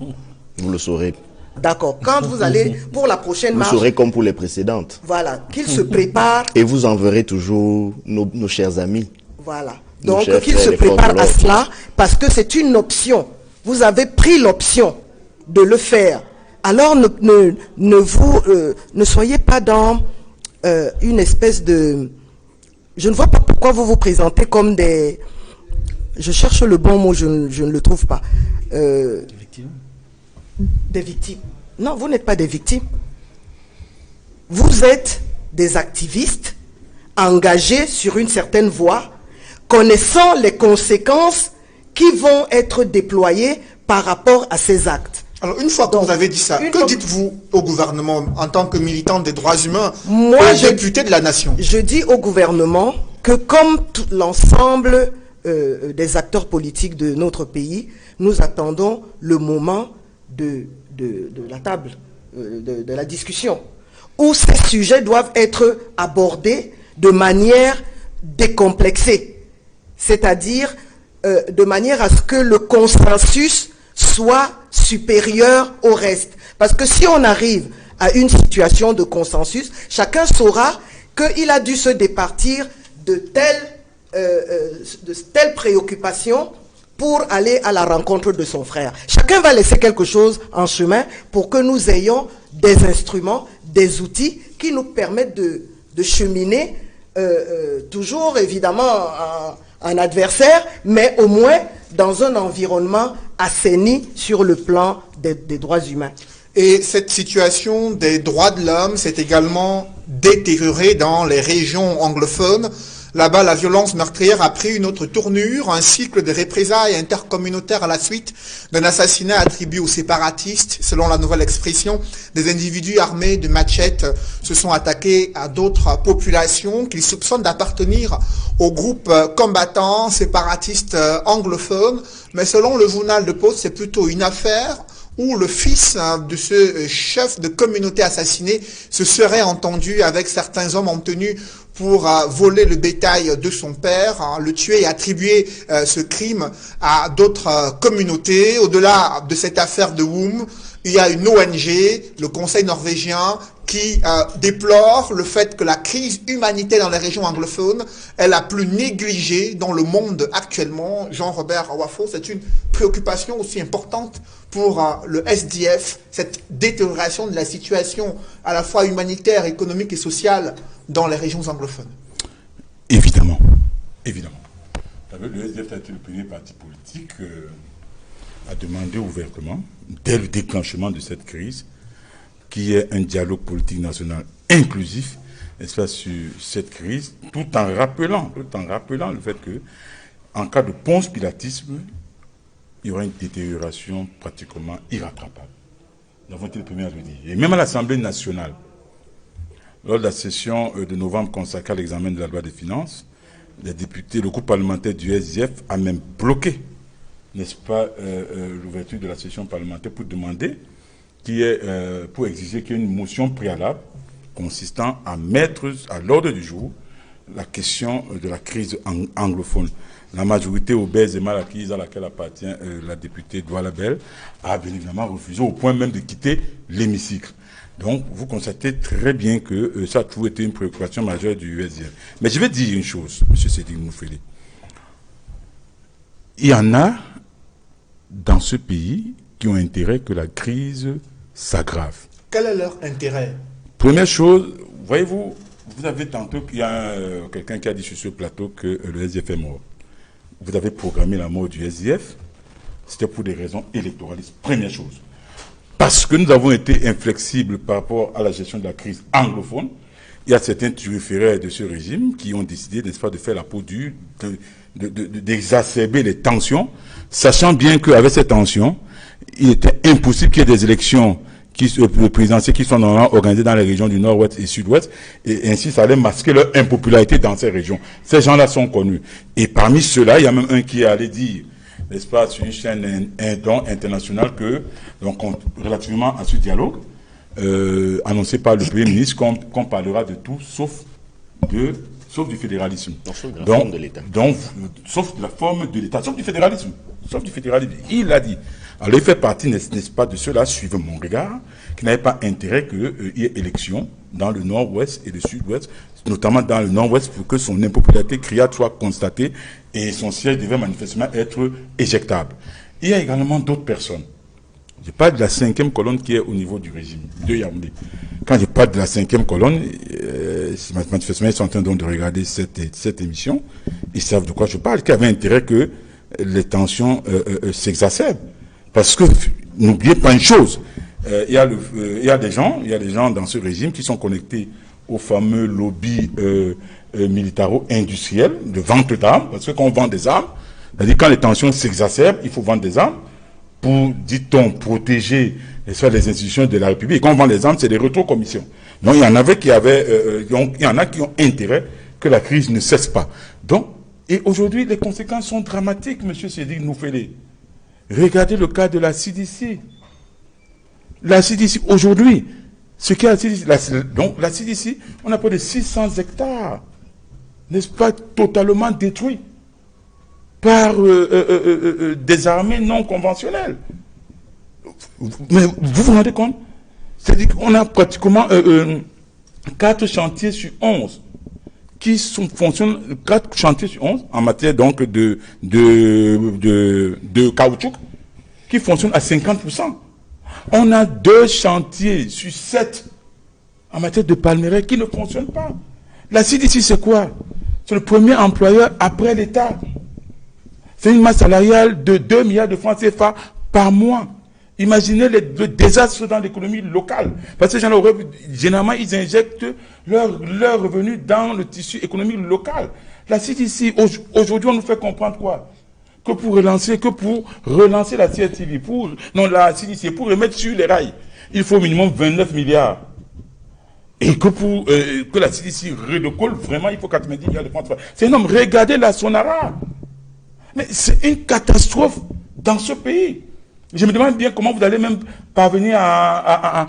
S1: Vous le saurez.
S5: D'accord. Quand vous allez pour la prochaine
S1: Vous
S5: marche,
S1: saurez comme pour les précédentes.
S5: voilà, qu'ils se préparent.
S1: Et vous enverrez toujours nos chers amis.
S5: Voilà.
S1: Nos
S5: Donc,
S1: chers
S5: qu'ils
S1: frères
S5: se
S1: des forces
S5: préparent
S1: de
S5: à
S1: l'ordre.
S5: cela parce que c'est une option. Vous avez pris l'option de le faire. Alors, ne soyez pas dans une espèce de... Je ne vois pas pourquoi vous vous présentez comme des... Je cherche le bon mot, je ne le trouve pas. Des victimes. Non, vous n'êtes pas des victimes. Vous êtes des activistes engagés sur une certaine voie, connaissant les conséquences qui vont être déployées par rapport à ces actes.
S2: Alors, une fois que
S5: Donc,
S2: vous avez dit ça,
S5: une
S2: que
S5: fois-
S2: dites-vous au gouvernement en tant que militant des droits humains
S5: Moi,
S2: et député de la nation?
S5: Je dis au gouvernement que comme tout l'ensemble des acteurs politiques de notre pays, nous attendons le moment de la table, de la discussion, où ces sujets doivent être abordés de manière décomplexée, c'est-à-dire de manière à ce que le consensus soit supérieur au reste. Parce que si on arrive à une situation de consensus, chacun saura qu'il a dû se départir de telles préoccupations pour aller à la rencontre de son frère. Chacun va laisser quelque chose en chemin pour que nous ayons des instruments, des outils qui nous permettent de cheminer toujours évidemment un adversaire, mais au moins dans un environnement assaini sur le plan des droits humains.
S2: Et cette situation des droits de l'homme s'est également détériorée dans les régions anglophones. Là-bas, la violence meurtrière a pris une autre tournure, un cycle de représailles intercommunautaires à la suite d'un assassinat attribué aux séparatistes. Selon la nouvelle expression, des individus armés de machettes se sont attaqués à d'autres populations qu'ils soupçonnent d'appartenir au groupe combattant séparatistes anglophones. Mais selon le journal de Poste, c'est plutôt une affaire où le fils de ce chef de communauté assassiné se serait entendu avec certains hommes en tenue pour voler le bétail de son père, le tuer et attribuer ce crime à d'autres communautés. Au-delà de cette affaire de Wum, il y a une ONG, le Conseil norvégien, qui déplore le fait que la crise humanitaire dans les régions anglophones est la plus négligée dans le monde actuellement. Jean-Robert Wafo, c'est une préoccupation aussi importante pour le SDF, cette détérioration de la situation à la fois humanitaire, économique et sociale dans les régions anglophones.
S4: Évidemment. Évidemment. Le SDF a été le premier parti politique à demander ouvertement, dès le déclenchement de cette crise, qu'il y ait un dialogue politique national inclusif, n'est-ce pas, sur cette crise, tout en rappelant le fait que, en cas de ponce-pilatisme, il y aura une détérioration pratiquement irrattrapable. Nous avons été les premiers à le dire. Et même à l'Assemblée nationale, lors de la session de novembre consacrée à l'examen de la loi des finances, les députés, le groupe parlementaire du SDF a même bloqué, n'est-ce pas, l'ouverture de la session parlementaire pour demander pour exiger qu'il y ait une motion préalable consistant à mettre à l'ordre du jour la question de la crise anglophone. La majorité obèse et mal acquise à laquelle appartient la députée Douala-Bel a bien évidemment refusé au point même de quitter l'hémicycle. Donc, vous constatez très bien que ça a toujours été une préoccupation majeure du SDF. Mais je vais dire une chose, M. Sédhic Moufélé. Il y en a dans ce pays qui ont intérêt que la crise s'aggrave.
S2: Quel est leur intérêt?
S4: Première chose, voyez-vous, vous avez tantôt qu'il y a quelqu'un qui a dit sur ce plateau que le SDF est mort. Vous avez programmé la mort du SDF, c'était pour des raisons électoralistes. Première chose. Parce que nous avons été inflexibles par rapport à la gestion de la crise anglophone, il y a certains turiféraires de ce régime qui ont décidé, n'est-ce pas, de faire la peau dure, d'exacerber les tensions, sachant bien qu'avec ces tensions, il était impossible qu'il y ait des élections présidentielles qui sont normalement organisées dans les régions du nord-ouest et sud-ouest, et ainsi ça allait masquer leur impopularité dans ces régions. Ces gens-là sont connus. Et parmi ceux-là, il y a même un qui allait dire, n'est-ce pas, sur une chaîne internationale que, donc, relativement à ce dialogue, annoncé par le Premier ministre, qu'on parlera de tout, sauf du fédéralisme. Sauf de la forme de l'État, sauf du fédéralisme. Il a dit. Alors, il fait partie, n'est-ce pas, de ceux-là, suivant mon regard, qui n'avaient pas intérêt qu'il y ait élection dans le nord-ouest et le sud-ouest, notamment dans le nord-ouest, pour que son impopularité criarde soit constatée et son siège devait manifestement être éjectable. Il y a également d'autres personnes. Je parle de la 5e colonne qui est au niveau du régime de Yaoundé. Quand je parle de la 5e colonne, manifestement, ils sont en train donc de regarder cette émission. Ils savent de quoi je parle, qui avait intérêt que les tensions s'exacerbent. Parce que, n'oubliez pas une chose, il y a des gens dans ce régime qui sont connectés au fameux lobby militaro-industriel de vente d'armes, parce que quand on vend des armes, c'est-à-dire quand les tensions s'exacerbent, il faut vendre des armes pour, dit-on, protéger les institutions de la République. Et quand on vend les armes, c'est des rétrocommissions. Donc il y en avait qui il y en a qui ont intérêt que la crise ne cesse pas. Donc, et aujourd'hui, les conséquences sont dramatiques, M. Sédhic Moufélé. Regardez le cas de la CDC. La CDC, aujourd'hui, ce qu'est la CDC, donc la CDC, on a près de 600 hectares, n'est-ce pas, totalement détruits par des armées non conventionnelles. Mais vous vous rendez compte? C'est-à-dire qu'on a pratiquement 4 chantiers sur 11 qui fonctionnent, 4 chantiers sur 11 en matière donc de caoutchouc qui fonctionnent à 50%. On a 2 chantiers sur 7 en matière de palmeraie qui ne fonctionnent pas. La CDC, c'est quoi? C'est le premier employeur après l'État. C'est une masse salariale de 2 milliards de francs CFA par mois. Imaginez le désastre dans l'économie locale. Parce que ces gens-là, généralement, ils injectent leurs revenus dans le tissu économique local. La CDC, aujourd'hui, on nous fait comprendre quoi? Que pour relancer la CRTV, la CDC, pour remettre sur les rails, il faut au minimum 29 milliards. Et que la CDC redécolle, vraiment, il faut 90 milliards de francs. C'est énorme. Regardez la Sonara. Mais c'est une catastrophe dans ce pays. Je me demande bien comment vous allez même parvenir à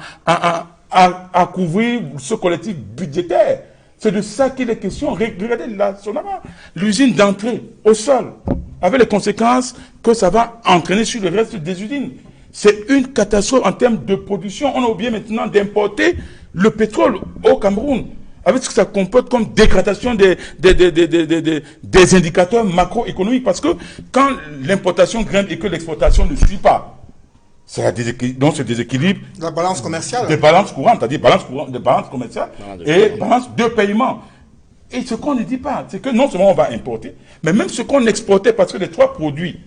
S4: couvrir ce collectif budgétaire. C'est de ça qu'il est question. Regardez la Sonara, l'usine d'entrée au sol, avec les conséquences que ça va entraîner sur le reste des usines. C'est une catastrophe en termes de production. On a oublié maintenant d'importer le pétrole au Cameroun, avec ce que ça comporte comme dégradation des indicateurs macroéconomiques. Parce que quand l'importation grimpe et que l'exportation ne suit pas, donc ce déséquilibre.
S2: La balance commerciale.
S4: Des balances courantes, c'est-à-dire de balance commerciale et balance de paiement. Et ce qu'on ne dit pas, c'est que non seulement on va importer, mais même ce qu'on exportait, parce que les 3 produits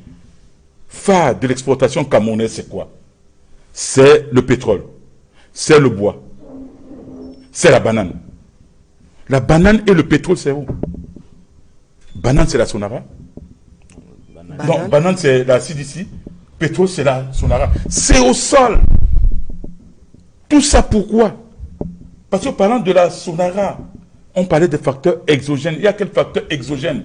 S4: phares de l'exportation camerounaise, c'est quoi? C'est le pétrole, c'est le bois, c'est la banane. La banane et le pétrole, c'est où? Banane, c'est la Sonara. Non, banane, c'est la CDC. Pétrole, c'est la Sonara. C'est au sol. Tout ça pourquoi? Parce que parlant de la Sonara, on parlait des facteurs exogènes. Il y a quel facteur exogène?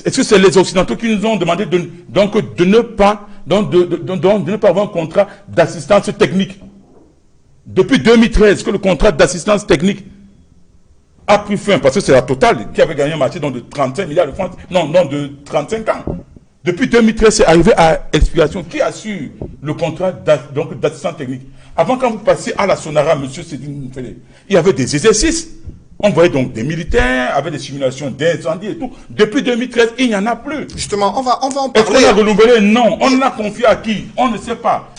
S4: Est-ce que c'est les Occidentaux qui nous ont demandé de ne pas avoir un contrat d'assistance technique? Depuis 2013, que le contrat d'assistance technique a pris fin, parce que c'est la Total qui avait gagné un marché de 35 milliards de francs, de 35 ans. Depuis 2013, c'est arrivé à expiration. Qui assure le contrat d'assistant technique? Avant, quand vous passez à la Sonara, monsieur Cédine Félé, il y avait des exercices. On voyait donc des militaires avec des simulations d'incendie et tout. Depuis 2013, il n'y en a plus.
S2: Justement, on va en
S4: Est-ce qu'on
S2: parler.
S4: a renouvelé? Non. On l'a confié à qui? On ne sait pas.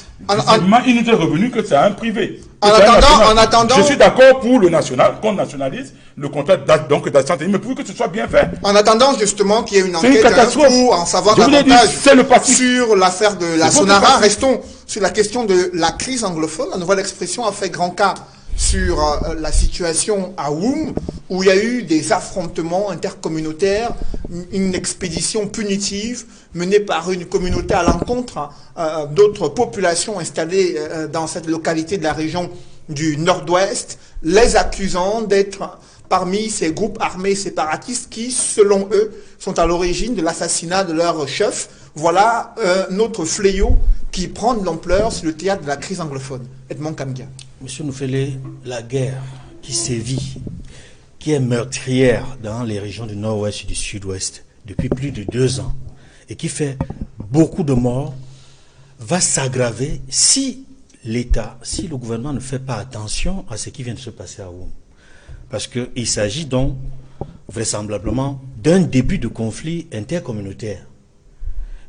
S4: Il nous est revenu que c'est un privé.
S2: En attendant,
S4: je suis d'accord pour le national, qu'on nationalise le contrat d'assistant technique, mais pour que ce soit bien fait.
S2: En attendant justement qu'il y ait une
S4: C'est une
S2: enquête
S4: catastrophe.
S2: pour en savoir
S4: Je vous l'ai dit,
S2: davantage
S4: c'est le passif.
S2: sur l'affaire de la
S4: C'est votre
S2: Sonara.
S4: passif.
S2: Restons sur la question de la crise anglophone. La nouvelle expression a fait grand cas sur la situation à Woum, où il y a eu des affrontements intercommunautaires, une expédition punitive menée par une communauté à l'encontre d'autres populations installées dans cette localité de la région du Nord-Ouest, les accusant d'être parmi ces groupes armés séparatistes qui, selon eux, sont à l'origine de l'assassinat de leur chef. Voilà notre fléau qui prend de l'ampleur sur le théâtre de la crise anglophone. Edmond Kamgia.
S3: Monsieur Noufélé, la guerre qui sévit, qui est meurtrière dans les régions du Nord-Ouest et du Sud-Ouest depuis plus de 2 ans et qui fait beaucoup de morts, va s'aggraver si l'État, si le gouvernement ne fait pas attention à ce qui vient de se passer à Woum. Parce qu'il s'agit donc vraisemblablement d'un début de conflit intercommunautaire.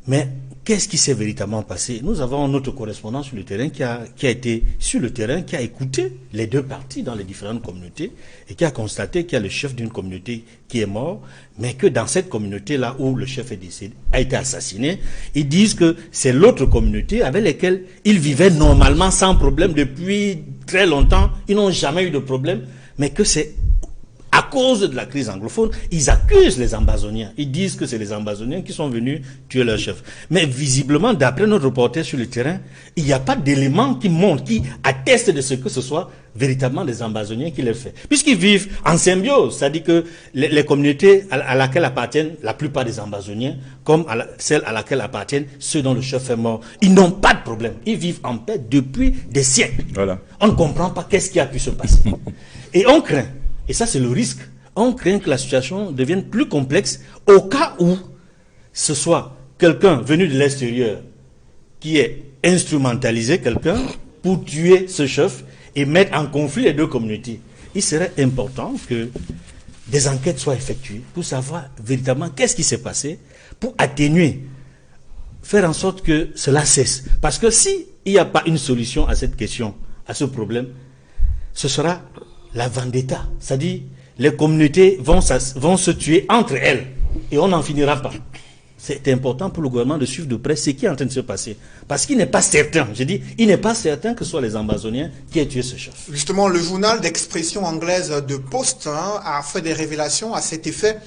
S3: Mais qu'est-ce qui s'est véritablement passé? Nous avons notre correspondant sur le terrain qui a été sur le terrain, qui a écouté les deux parties dans les différentes communautés et qui a constaté qu'il y a le chef d'une communauté qui est mort, mais que dans cette communauté-là où le chef est décédé, a été assassiné, ils disent que c'est l'autre communauté avec laquelle ils vivaient normalement sans problème depuis très longtemps. Ils n'ont jamais eu de problème, mais que c'est à cause de la crise anglophone, ils accusent les Ambazoniens. Ils disent que c'est les Ambazoniens qui sont venus tuer leur chef. Mais visiblement, d'après notre reporter sur le terrain, il n'y a pas d'éléments qui montrent, qui attestent de ce que ce soit véritablement des Ambazoniens qui le font. Puisqu'ils vivent en symbiose, c'est-à-dire que les communautés à laquelle appartiennent la plupart des Ambazoniens, comme celles à laquelle appartiennent ceux dont le chef est mort, ils n'ont pas de problème. Ils vivent en paix depuis des siècles.
S4: Voilà.
S3: On ne comprend pas qu'est-ce qui a pu se passer. Et on craint, et ça c'est le risque, on craint que la situation devienne plus complexe au cas où ce soit quelqu'un venu de l'extérieur qui ait instrumentalisé quelqu'un pour tuer ce chef et mettre en conflit les deux communautés. Il serait important que des enquêtes soient effectuées pour savoir véritablement qu'est-ce qui s'est passé, pour atténuer, faire en sorte que cela cesse. Parce que s'il n'y a pas une solution à cette question, à ce problème, ce sera la vendetta. C'est-à-dire, les communautés vont se tuer entre elles et on n'en finira pas. C'est important pour le gouvernement de suivre de près ce qui est en train de se passer. Parce qu'il n'est pas certain, je dis, il n'est pas certain que ce soit les Ambazoniens qui aient tué ce chef.
S2: Justement, le journal d'expression anglaise de Post a fait des révélations à cet effet,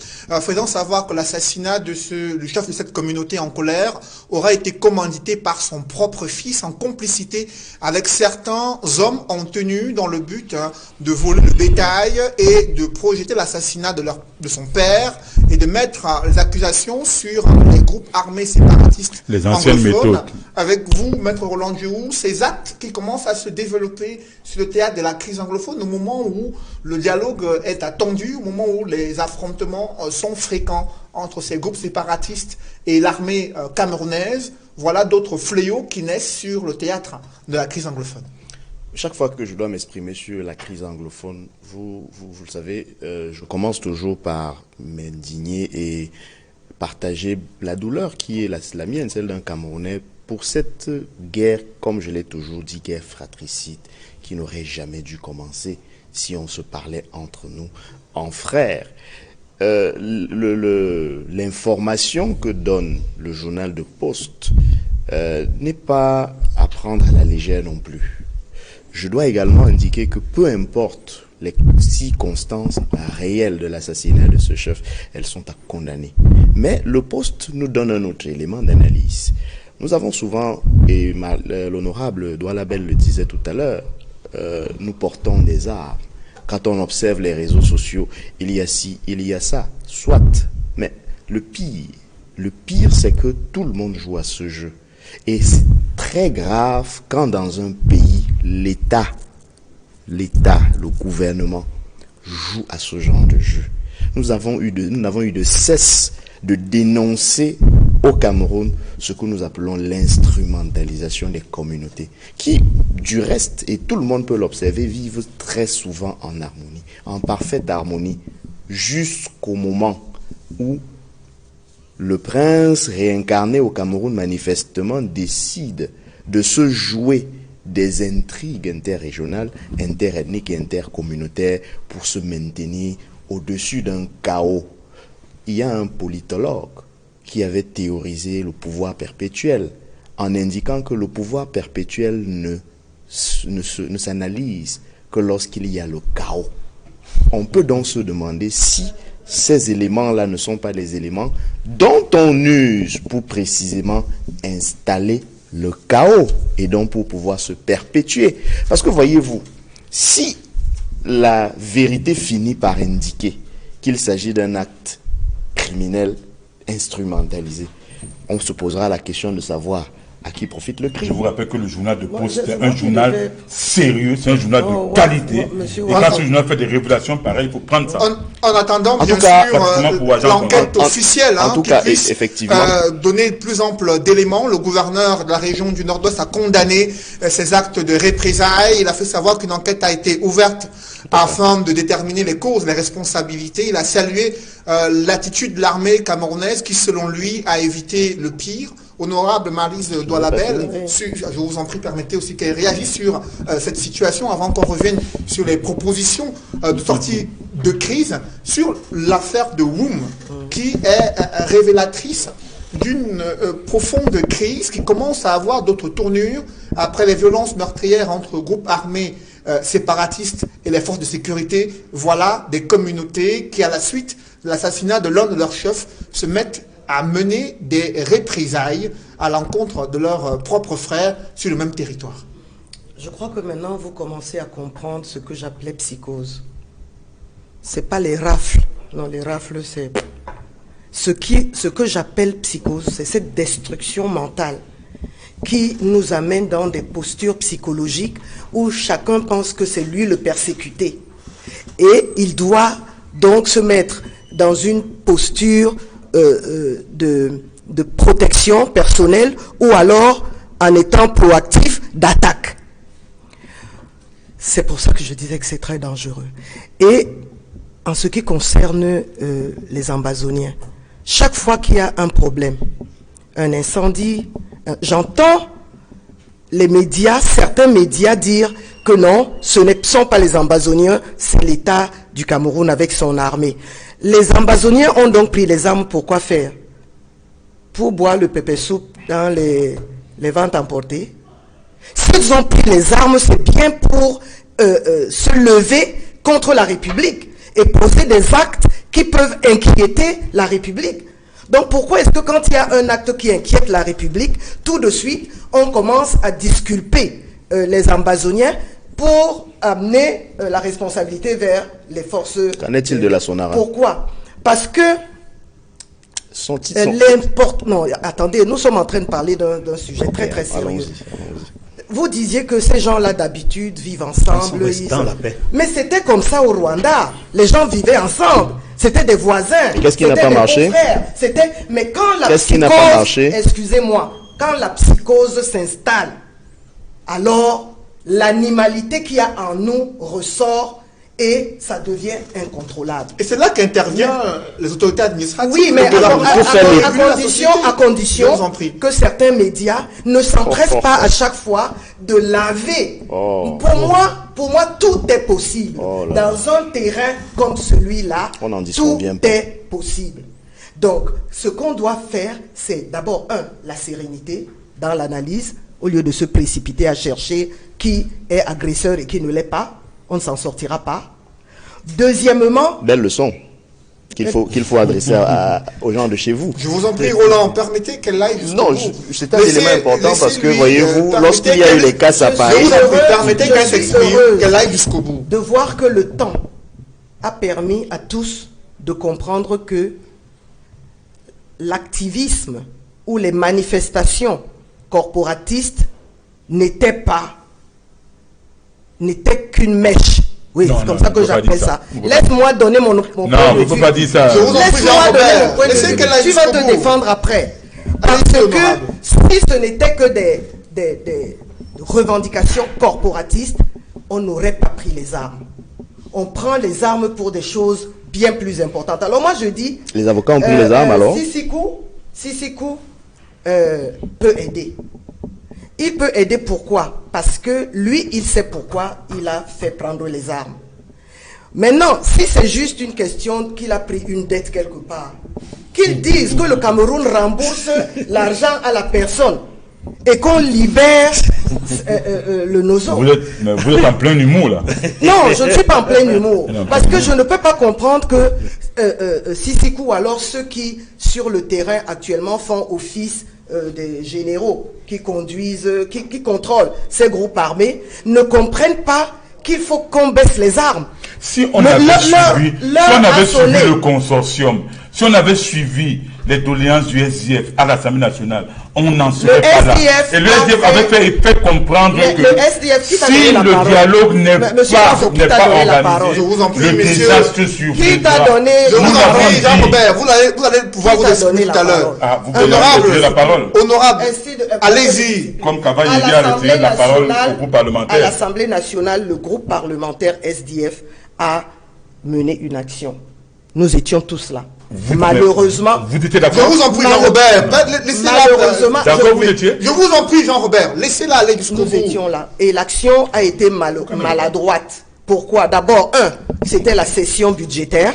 S2: faisant savoir que l'assassinat du chef de cette communauté en colère aurait été commandité par son propre fils en complicité avec certains hommes en tenue dans le but de voler le bétail et de projeter l'assassinat de son père et de mettre les accusations sur les groupes armés séparatistes
S4: les anciennes
S2: anglophones.
S4: méthodes.
S2: Avec vous, Maître Roland Djourou, ces actes qui commencent à se développer sur le théâtre de la crise anglophone, au moment où le dialogue est attendu, au moment où les affrontements sont fréquents entre ces groupes séparatistes et l'armée camerounaise, voilà d'autres fléaux qui naissent sur le théâtre de la crise anglophone.
S1: Chaque fois que je dois m'exprimer sur la crise anglophone, vous le savez, je commence toujours par m'indigner et partager la douleur qui est la mienne, celle d'un Camerounais, pour cette guerre, comme je l'ai toujours dit, guerre fratricide, qui n'aurait jamais dû commencer si on se parlait entre nous, en frères. L'information que donne le journal de Post n'est pas à prendre à la légère non plus. Je dois également indiquer que peu importe les circonstances réelles de l'assassinat de ce chef, elles sont à condamner. Mais le Post nous donne un autre élément d'analyse. Nous avons souvent, et l'honorable Douala Bell le disait tout à l'heure, nous portons des armes. Quand on observe les réseaux sociaux, il y a ci, il y a ça, soit. Mais le pire c'est que tout le monde joue à ce jeu. Et c'est très grave quand dans un pays, l'État, le gouvernement, joue à ce genre de jeu. Nous n'avons eu de cesse de dénoncer au Cameroun ce que nous appelons l'instrumentalisation des communautés, qui, du reste, et tout le monde peut l'observer, vivent très souvent en harmonie, en parfaite harmonie, jusqu'au moment où le prince réincarné au Cameroun manifestement décide de se jouer des intrigues interrégionales, interethniques et intercommunautaires pour se maintenir au-dessus d'un chaos. Il y a un politologue qui avait théorisé le pouvoir perpétuel en indiquant que le pouvoir perpétuel ne s'analyse que lorsqu'il y a le chaos. On peut donc se demander si ces éléments-là ne sont pas les éléments dont on use pour précisément installer le chaos et donc pour pouvoir se perpétuer. Parce que voyez-vous, si la vérité finit par indiquer qu'il s'agit d'un acte criminel instrumentalisé, on se posera la question de savoir à qui profite le crime.
S4: Je vous rappelle que le journal de Poste, c'est un journal sérieux, c'est un journal de qualité. Et quand ce journal fait des révélations pareilles, il faut prendre ça.
S2: En attendant, bien sûr, l'enquête officielle qui puisse
S1: effectivement
S2: donner plus ample d'éléments. Le gouverneur de la région du Nord-Ouest a condamné ces actes de représailles. Il a fait savoir qu'une enquête a été ouverte afin de déterminer les causes, les responsabilités. Il a salué l'attitude de l'armée camerounaise qui, selon lui, a évité le pire. Honorable Maryse Doualabel, je vous en prie, permettez aussi qu'elle réagisse sur cette situation avant qu'on revienne sur les propositions de sortie de crise, sur l'affaire de Woum, qui est révélatrice d'une profonde crise qui commence à avoir d'autres tournures après les violences meurtrières entre groupes armés séparatistes et les forces de sécurité. Voilà des communautés qui, à la suite de l'assassinat de l'un de leurs chefs, se mettent à mener des représailles à l'encontre de leurs propres frères sur le même territoire.
S5: Je crois que maintenant vous commencez à comprendre ce que j'appelais psychose. C'est pas les rafles. Non, les rafles, c'est... Ce que j'appelle psychose, c'est cette destruction mentale qui nous amène dans des postures psychologiques où chacun pense que c'est lui le persécuté. Et il doit donc se mettre dans une posture de protection personnelle ou alors en étant proactif d'attaque. C'est pour ça que je disais que c'est très dangereux. Et en ce qui concerne les Ambazoniens, chaque fois qu'il y a un problème, un incendie, j'entends les médias, certains médias dire que non, ce ne sont pas les Ambazoniens, c'est l'État du Cameroun avec son armée. Les Ambazoniens ont donc pris les armes pour quoi faire? Pour boire le pépé soupe dans les ventes emportées. S'ils ont pris les armes, c'est bien pour se lever contre la République et poser des actes qui peuvent inquiéter la République. Donc pourquoi est-ce que quand il y a un acte qui inquiète la République, tout de suite, on commence à disculper les Ambazoniens pour amener la responsabilité vers les forces...
S1: Qu'en est-il de la Sonara?
S5: Pourquoi? Parce que non, attendez, nous sommes en train de parler d'un sujet très très sérieux. Vous disiez que ces gens-là d'habitude vivent ensemble.
S3: Dans la paix.
S5: Mais c'était comme ça au Rwanda. Les gens vivaient ensemble. C'était des voisins.
S1: Qu'est-ce qui n'a pas marché?
S5: Mais quand la
S1: Qu'est-ce qui n'a pas marché?
S5: Excusez-moi, quand la psychose s'installe, alors l'animalité qu'il y a en nous ressort et ça devient incontrôlable.
S2: Et c'est là qu'interviennent les autorités administratives.
S5: Oui, mais à condition que certains médias ne s'empressent pas à chaque fois de laver. Pour moi, tout est possible. Dans un terrain comme celui-là, tout est possible. Donc, ce qu'on doit faire, c'est d'abord, la sérénité dans l'analyse, au lieu de se précipiter à chercher qui est agresseur et qui ne l'est pas. On ne s'en sortira pas. Deuxièmement...
S1: Belle leçon qu'il faut adresser aux gens de chez vous.
S2: Je vous en prie, Roland, permettez qu'elle aille jusqu'au bout.
S1: Non, c'est un élément important parce que, voyez-vous, lorsqu'il y a eu les cas à Paris...
S2: Permettez qu'elle s'exprime, qu'elle aille jusqu'au bout.
S5: De voir que le temps a permis à tous de comprendre que l'activisme ou les manifestations corporatistes n'étaient qu'une mèche. Oui, c'est comme ça que j'appelle ça. Laisse-moi donner mon point de vue.
S4: Non, il ne faut pas dire ça.
S5: Laisse-moi donner mon point de vue. Tu vas te défendre après. Parce
S2: Allez-y,
S5: que
S2: honorable.
S5: si ce n'était que des revendications corporatistes, on n'aurait pas pris les armes. On prend les armes pour des choses bien plus importantes. Alors moi je dis...
S1: Les avocats ont pris les armes alors?
S5: Sisikou peut aider. Il peut aider pourquoi? Parce que lui, il sait pourquoi il a fait prendre les armes. Maintenant, si c'est juste une question qu'il a pris une dette quelque part, qu'ils disent que le Cameroun rembourse l'argent à la personne et qu'on libère le nozo.
S4: Vous êtes en plein humour là.
S5: Non, je ne suis pas en plein humour.
S4: Non,
S5: Parce que je ne peux pas comprendre que Sisikou, alors ceux qui, sur le terrain actuellement, font office des généraux, qui conduisent, qui contrôlent ces groupes armés, ne comprennent pas qu'il faut qu'on baisse les armes.
S4: Si on avait suivi le consortium, si on avait suivi les doléances du SDF à l'Assemblée nationale, on n'en serait pas là. Et le SDF avait fait comprendre que si le dialogue n'est pas organisé, le désastre surviendra.
S5: Qui t'a donné
S2: Je vous en prie, Jean-Robert, vous allez pouvoir vous exprimer tout à l'heure.
S4: Vous pouvez la parole.
S2: Honorable, allez-y.
S4: Comme Cavani a retiré la parole au groupe
S5: à
S4: parlementaire.
S5: l'Assemblée nationale, le groupe parlementaire SDF a mené une action. Nous étions tous là. Malheureusement,
S4: vous étiez d'accord.
S2: Je vous en prie, Jean-Robert, laissez-la.
S5: Malheureusement,
S4: d'accord, vous étiez.
S2: Je vous en prie, Jean-Robert, laissez-la aller jusqu'au bout.
S5: nous étions là. Et l'action a été maladroite. Pourquoi? D'abord, c'était la session budgétaire.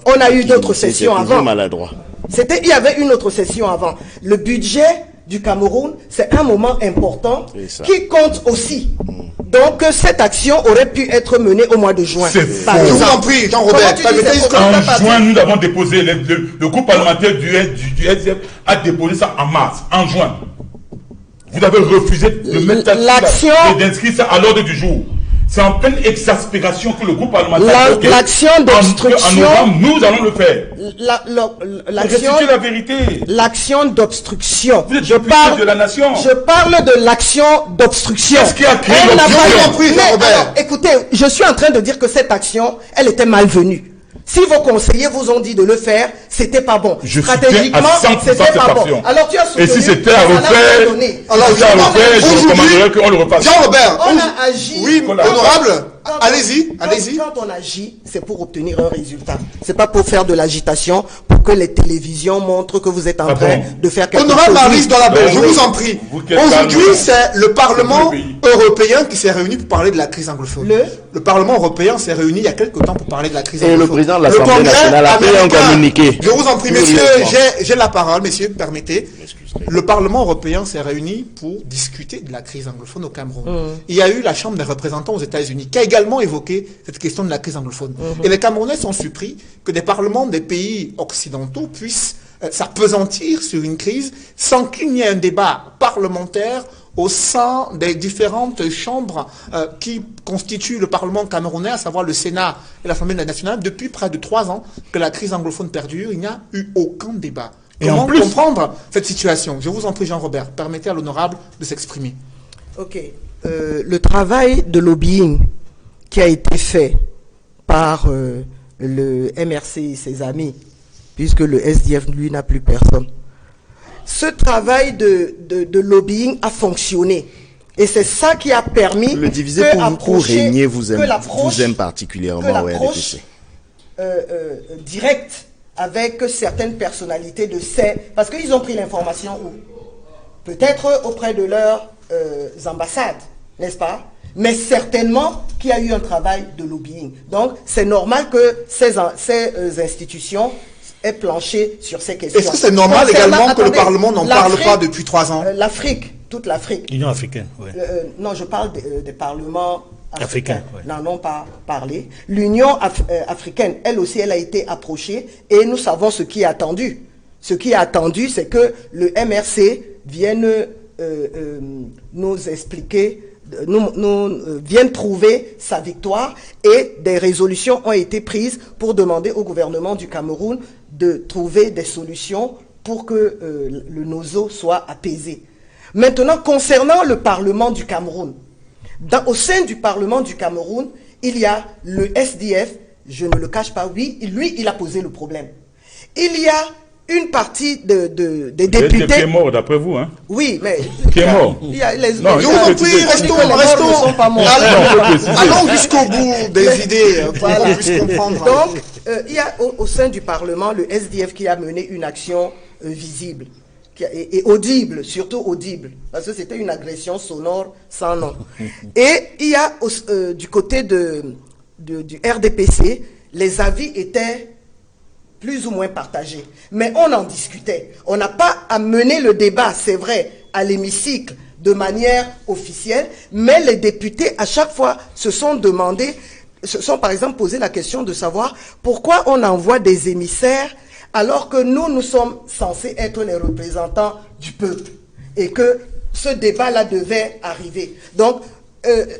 S5: On a eu d'autres sessions avant.
S1: Maladroit.
S5: Il y avait une autre session avant. Le budget du Cameroun, c'est un moment important qui compte aussi. Donc, cette action aurait pu être menée au mois de juin.
S4: C'est faux.
S2: Je vous en prie, Jean-Robert.
S4: En juin, nous avons déposé, le groupe parlementaire du SDF a déposé ça en mars, en juin. Vous avez refusé de mettre
S5: l'action
S4: et d'inscrire ça à l'ordre du jour. C'est en pleine exaspération que le groupe parlementaire...
S5: L'action d'obstruction...
S4: En novembre, nous allons le faire.
S5: L'action...
S4: la vérité.
S5: L'action d'obstruction.
S4: Vous êtes député de la nation.
S5: Je parle de l'action d'obstruction.
S4: Qu'est-ce qui a créé
S2: l'obstruction?
S5: Alors, écoutez, je suis en train de dire que cette action, elle était malvenue. Si vos conseillers vous ont dit de le faire, c'était pas bon. Stratégiquement, c'était pas bon. Alors tu as soutenu.
S4: Et si c'était à refaire, je recommanderais qu'on le refasse.
S2: Jean-Robert,
S5: on a agi.
S2: Oui, honorable. Allez-y, allez-y.
S5: Quand on agit, c'est pour obtenir un résultat. C'est pas pour faire de l'agitation, pour que les télévisions montrent que vous êtes en train de faire quelque chose.
S2: Honorable Maryse Dolabert, je vous en prie. Aujourd'hui, c'est le Parlement européen qui s'est réuni pour parler de la crise anglophone. Le Parlement européen s'est réuni il y a quelques temps pour parler de la crise anglophone.
S1: Et le président de l'Assemblée nationale a fait un communiqué.
S2: Je vous en prie, messieurs, j'ai la parole, messieurs, permettez. Le Parlement européen s'est réuni pour discuter de la crise anglophone au Cameroun. Il y a eu la Chambre des représentants aux États-Unis qui a également évoqué cette question de la crise anglophone. Et les Camerounais sont surpris que des parlements des pays occidentaux puissent s'appesantir sur une crise sans qu'il n'y ait un débat parlementaire au sein des différentes chambres qui constituent le Parlement camerounais, à savoir le Sénat et l'Assemblée nationale. Depuis près de 3 ans que la crise anglophone perdure, il n'y a eu aucun débat. Comment comprendre cette situation? Je vous en prie, Jean-Robert, permettez à l'honorable de s'exprimer.
S5: Ok. Le travail de lobbying qui a été fait par le MRC et ses amis, puisque le SDF, lui, n'a plus personne. Ce travail de lobbying a fonctionné. Et c'est ça qui a permis
S1: le diviser pour régner vous aime particulièrement au RDPC.
S5: Direct avec certaines personnalités de ces... Parce qu'ils ont pris l'information où? Peut-être auprès de leurs ambassades, n'est-ce pas? Mais certainement qu'il y a eu un travail de lobbying. Donc, c'est normal que ces institutions aient planché sur ces questions.
S2: Est-ce que c'est normal également que le Parlement n'en parle pas depuis 3 ans?
S5: L'Afrique, toute l'Afrique.
S3: L'Union africaine, oui.
S5: Non, je parle des parlements africains.
S3: Ouais.
S5: N'en ont pas parlé. L'Union africaine, elle aussi, elle a été approchée et nous savons ce qui est attendu. Ce qui est attendu, c'est que le MRC vienne nous expliquer, vienne trouver sa victoire, et des résolutions ont été prises pour demander au gouvernement du Cameroun de trouver des solutions pour que le nozo soit apaisé. Maintenant, concernant le Parlement du Cameroun, au sein du Parlement du Cameroun, il y a le SDF, je ne le cache pas, oui, lui, il a posé le problème. Il y a une partie des
S4: Qui
S5: députés...
S4: est mort d'après vous, hein?
S5: Oui, mais...
S4: Qui est mort?
S5: Il y a les...
S4: Non,
S2: Je vous en prie, restons, allons jusqu'au bout des idées pour qu'on puisse comprendre.
S5: Donc, il y a au sein du Parlement le SDF qui a mené une action visible et audible, surtout audible, parce que c'était une agression sonore sans nom. Et il y a du côté du RDPC, les avis étaient plus ou moins partagés. Mais on en discutait. On n'a pas à mener le débat, c'est vrai, à l'hémicycle de manière officielle, mais les députés, à chaque fois, se sont par exemple posé la question de savoir pourquoi on envoie des émissaires alors que nous sommes censés être les représentants du peuple et que ce débat-là devait arriver. Donc,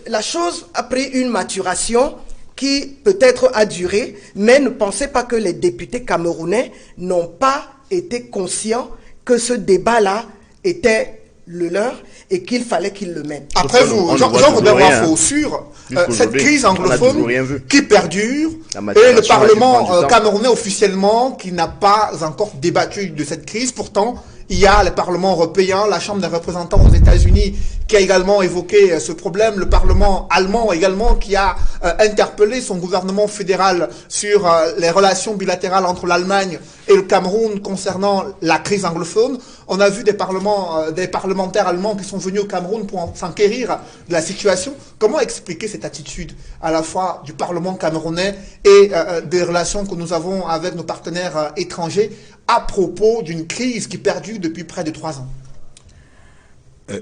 S5: la chose a pris une maturation qui peut-être a duré, mais ne pensez pas que les députés camerounais n'ont pas été conscients que ce débat-là était le leur et qu'il fallait qu'ils le mènent.
S2: Après vous, Jean-Robert Wafossure, cette crise anglophone qui perdure et le Parlement camerounais officiellement qui n'a pas encore débattu de cette crise, pourtant il y a le Parlement européen, la Chambre des représentants aux États-Unis qui a également évoqué ce problème, le Parlement allemand également qui a interpellé son gouvernement fédéral sur les relations bilatérales entre l'Allemagne et le Cameroun concernant la crise anglophone. On a vu des parlementaires allemands qui sont venus au Cameroun pour s'enquérir de la situation. Comment expliquer cette attitude à la fois du Parlement camerounais et des relations que nous avons avec nos partenaires étrangers à propos d'une crise qui perdure depuis près de 3 ans?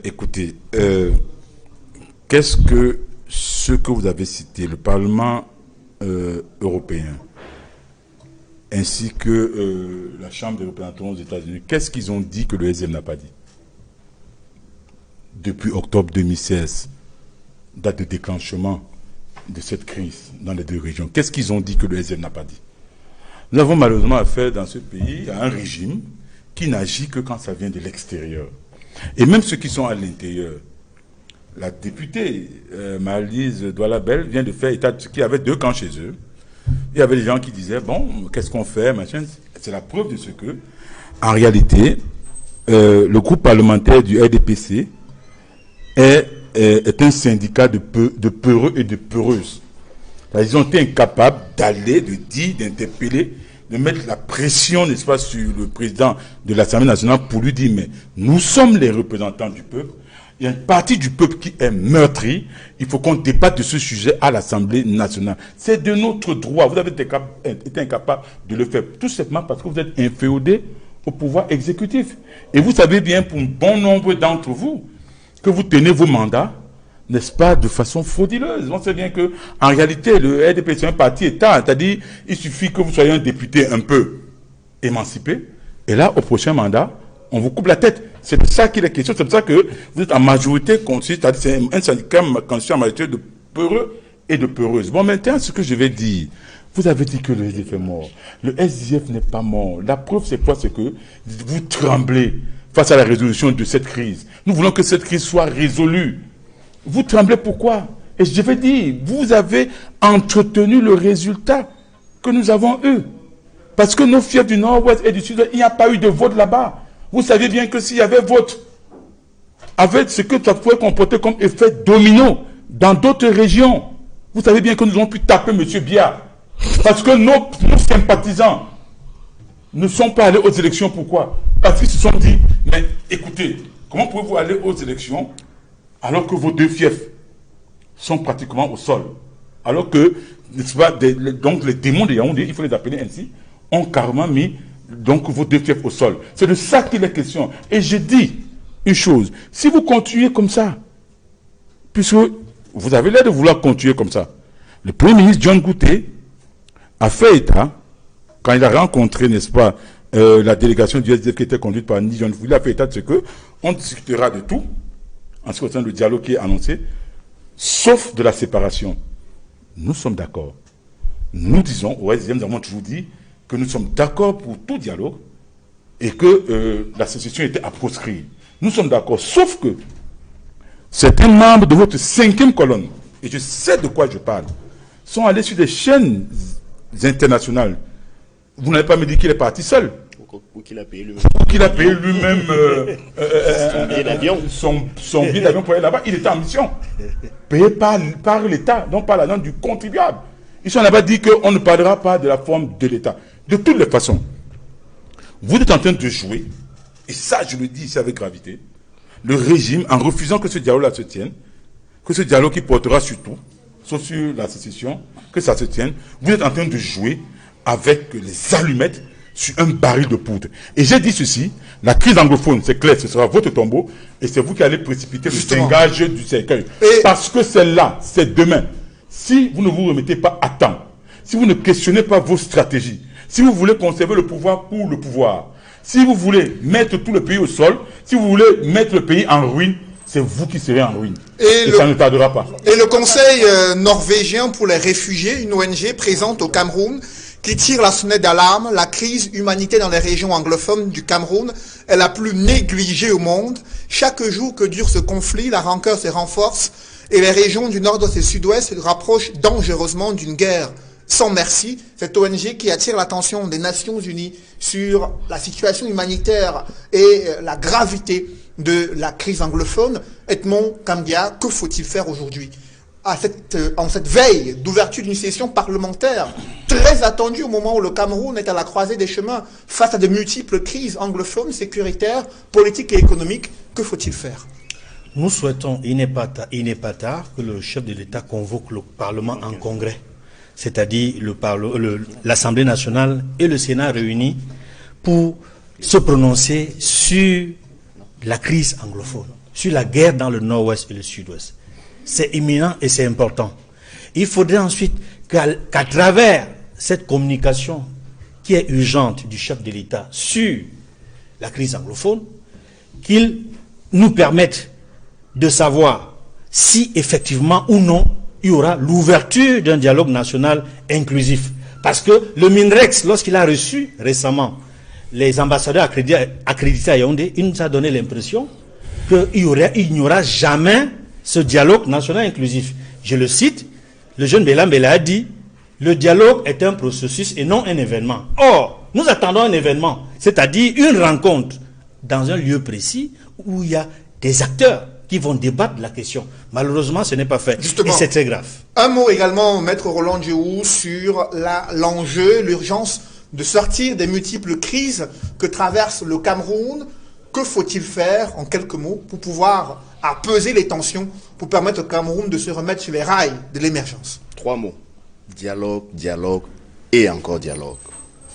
S4: Écoutez, qu'est-ce que ce que vous avez cité, le Parlement européen, ainsi que la Chambre des représentants aux États-Unis, qu'est-ce qu'ils ont dit que le SDF n'a pas dit? Depuis octobre 2016, date de déclenchement de cette crise dans les deux régions, qu'est-ce qu'ils ont dit que le SDF n'a pas dit? Nous avons malheureusement affaire dans ce pays à un régime qui n'agit que quand ça vient de l'extérieur. Et même ceux qui sont à l'intérieur, la députée Maëlys Douala-Bel vient de faire état de ce qu'il y avait 2 camps chez eux. Il y avait des gens qui disaient, bon, qu'est-ce qu'on fait, machin. C'est la preuve de ce que, en réalité, le groupe parlementaire du RDPC est un syndicat de peureux et de peureuses. Ils ont été incapables d'aller, de dire, d'interpeller, de mettre la pression, n'est-ce pas, sur le président de l'Assemblée nationale pour lui dire, mais nous sommes les représentants du peuple, il y a une partie du peuple qui est meurtrie, il faut qu'on débatte de ce sujet à l'Assemblée nationale. C'est de notre droit, vous avez été incapable de le faire, tout simplement parce que vous êtes inféodé au pouvoir exécutif. Et vous savez bien, pour un bon nombre d'entre vous, que vous tenez vos mandats, n'est-ce pas, de façon frauduleuse. On sait bien que, en réalité, le RDP, c'est un parti État. C'est-à-dire, il suffit que vous soyez un député un peu émancipé. Et là, au prochain mandat, on vous coupe la tête. C'est de ça qu'il est question. C'est pour ça que vous êtes en majorité constitué, c'est-à-dire c'est un syndicat constitué en majorité de peureux et de peureuses. Bon, maintenant, ce que je vais dire, vous avez dit que le SDF est mort. Le SDF n'est pas mort. La preuve, c'est quoi? C'est que vous tremblez face à la résolution de cette crise. Nous voulons que cette crise soit résolue. Vous tremblez pourquoi? Et je vais dire, vous avez entretenu le résultat que nous avons eu. Parce que nos fiefs du Nord-Ouest et du Sud, il n'y a pas eu de vote là-bas. Vous savez bien que s'il y avait vote, avec ce que ça pouvait comporter comme effet domino dans d'autres régions, vous savez bien que nous avons pu taper M. Biya. Parce que nos sympathisants ne sont pas allés aux élections. Pourquoi? Parce qu'ils se sont dit, mais écoutez, comment pouvez-vous aller aux élections alors que vos 2 fiefs sont pratiquement au sol? Alors que, n'est-ce pas, donc les démons de Yaoundé, il faut les appeler ainsi, ont carrément mis donc vos 2 fiefs au sol. C'est de ça qu'il est question. Et je dis une chose, si vous continuez comme ça, puisque vous avez l'air de vouloir continuer comme ça, le Premier ministre John Gouté a fait état, quand il a rencontré, n'est-ce pas, la délégation du SDF qui était conduite par Ni John Gouté, il a fait état de ce que on discutera de tout, en ce qui concerne le dialogue qui est annoncé, sauf de la séparation. Nous sommes d'accord. Nous disons, au SDF, nous avons toujours dit que nous sommes d'accord pour tout dialogue et que la sécession était à proscrire. Nous sommes d'accord, sauf que certains membres de votre 5e colonne, et je sais de quoi je parle, sont allés sur des chaînes internationales. Vous n'avez pas me dit qu'il est parti seul.
S1: qu'il a payé lui-même.
S4: Qu'il a payé lui-même
S1: Son billet d'avion.
S4: Son billet d'avion pour aller là-bas. Il était en mission. Payé par l'État, donc par l'argent du contribuable. Ils sont là-bas dit qu'on ne parlera pas de la forme de l'État. De toutes les façons, vous êtes en train de jouer, et ça je le dis ici avec gravité, le régime, en refusant que ce dialogue-là se tienne, que ce dialogue qui portera sur tout, sauf sur la sécession, que ça se tienne, vous êtes en train de jouer avec les allumettes sur un baril de poudre. Et j'ai dit ceci, la crise anglophone, c'est clair, ce sera votre tombeau, et c'est vous qui allez précipiter
S2: Justement.
S4: le cingage du cercueil.
S2: Et-
S4: Parce que c'est là, c'est demain. Si vous ne vous remettez pas à temps, si vous ne questionnez pas vos stratégies, si vous voulez conserver le pouvoir pour le pouvoir, si vous voulez mettre tout le pays au sol, si vous voulez mettre le pays en ruine, c'est vous qui serez en ruine. Et ça ne tardera pas.
S2: Et le Conseil norvégien pour les réfugiés, une ONG présente au Cameroun, qui tire la sonnette d'alarme. La crise humanitaire dans les régions anglophones du Cameroun est la plus négligée au monde. Chaque jour que dure ce conflit, la rancœur se renforce et les régions du nord-ouest et sud-ouest se rapprochent dangereusement d'une guerre sans merci. Cette ONG qui attire l'attention des Nations Unies sur la situation humanitaire et la gravité de la crise anglophone. Edmond Kambia, que faut-il faire aujourd'hui en cette veille d'ouverture d'une session parlementaire très attendue au moment où le Cameroun est à la croisée des chemins face à de multiples crises anglophones, sécuritaires, politiques et économiques? Que faut-il faire?
S3: Nous souhaitons, il n'est pas tard, que le chef de l'État convoque le Parlement en congrès, c'est-à-dire l'Assemblée nationale et le Sénat réunis pour se prononcer sur la crise anglophone, sur la guerre dans le nord-ouest et le sud-ouest. C'est imminent et c'est important. Il faudrait ensuite qu'à travers cette communication qui est urgente du chef de l'État sur la crise anglophone, qu'il nous permette de savoir si effectivement ou non il y aura l'ouverture d'un dialogue national inclusif. Parce que le MINREX, lorsqu'il a reçu récemment les ambassadeurs accrédités à Yaoundé, il nous a donné l'impression qu'il n'y aura jamais ce dialogue national inclusif. Je le cite, le jeune Bélam Béla a dit, le dialogue est un processus et non un événement. Or, nous attendons un événement, c'est-à-dire une rencontre dans un lieu précis où il y a des acteurs qui vont débattre de la question. Malheureusement, ce n'est pas fait.
S2: Justement.
S3: Et c'est très grave.
S2: Un mot également, Maître Roland Diouf, sur l'enjeu, l'urgence de sortir des multiples crises que traverse le Cameroun. Que faut-il faire, en quelques mots, pour pouvoir apaiser les tensions, pour permettre au Cameroun de se remettre sur les rails de l'émergence?
S1: 3 mots. Dialogue, dialogue et encore dialogue.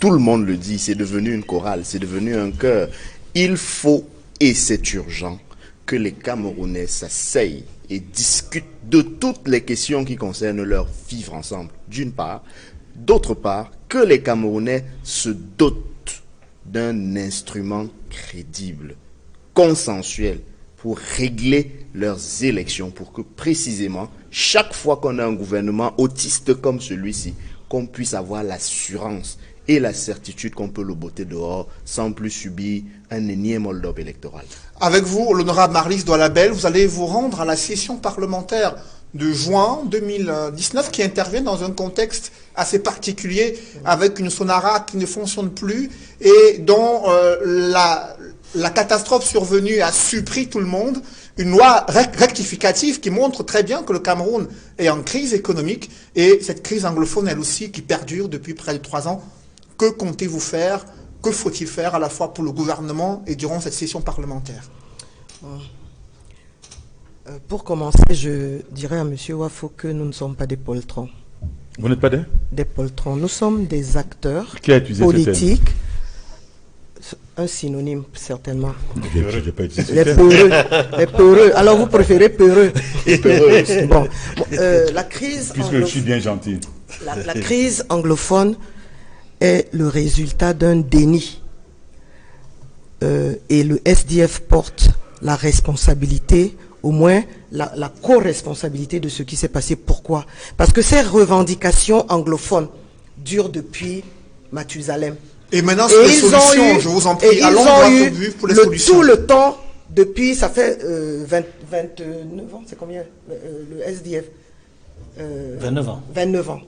S1: Tout le monde le dit, c'est devenu une chorale, c'est devenu un chœur. Il faut, et c'est urgent, que les Camerounais s'asseyent et discutent de toutes les questions qui concernent leur vivre ensemble, d'une part. D'autre part, que les Camerounais se dotent d'un instrument crédible, consensuel, pour régler leurs élections, pour que précisément, chaque fois qu'on a un gouvernement autiste comme celui-ci, qu'on puisse avoir l'assurance et la certitude qu'on peut le botter dehors sans plus subir un énième hold-up électoral.
S2: Avec vous, l'honorable Marlys Doualabel, vous allez vous rendre à la session parlementaire de juin 2019 qui intervient dans un contexte assez particulier avec une Sonara qui ne fonctionne plus et dont la catastrophe survenue a surpris tout le monde. Une loi rectificative qui montre très bien que le Cameroun est en crise économique et cette crise anglophone, elle aussi, qui perdure depuis près de 3 ans. Que comptez-vous faire? Que faut-il faire à la fois pour le gouvernement et durant cette session parlementaire?
S5: Pour commencer, je dirais à M. Wafo que nous ne sommes pas des poltrons.
S4: Vous n'êtes pas
S5: Des poltrons. Nous sommes des acteurs
S4: Qui a utilisé ce
S5: politiques. Un synonyme, certainement.
S4: Je n'ai pas utilisé ce
S5: Les
S4: terme.
S5: peureux. Les peureux. Alors vous préférez peureux.
S1: Peureux aussi.
S5: Bon. La crise
S4: Puisque je suis bien gentil.
S5: La crise anglophone est le résultat d'un déni. Et le SDF porte la responsabilité, au moins la co-responsabilité de ce qui s'est passé. Pourquoi? Parce que ces revendications anglophones durent depuis Mathusalem.
S2: Et maintenant, sur les solutions, je vous en prie, allons droit au but pour les solutions.
S5: Tout le temps, depuis, ça fait 29 ans, c'est combien le SDF
S3: 29 ans.
S5: 29 ans.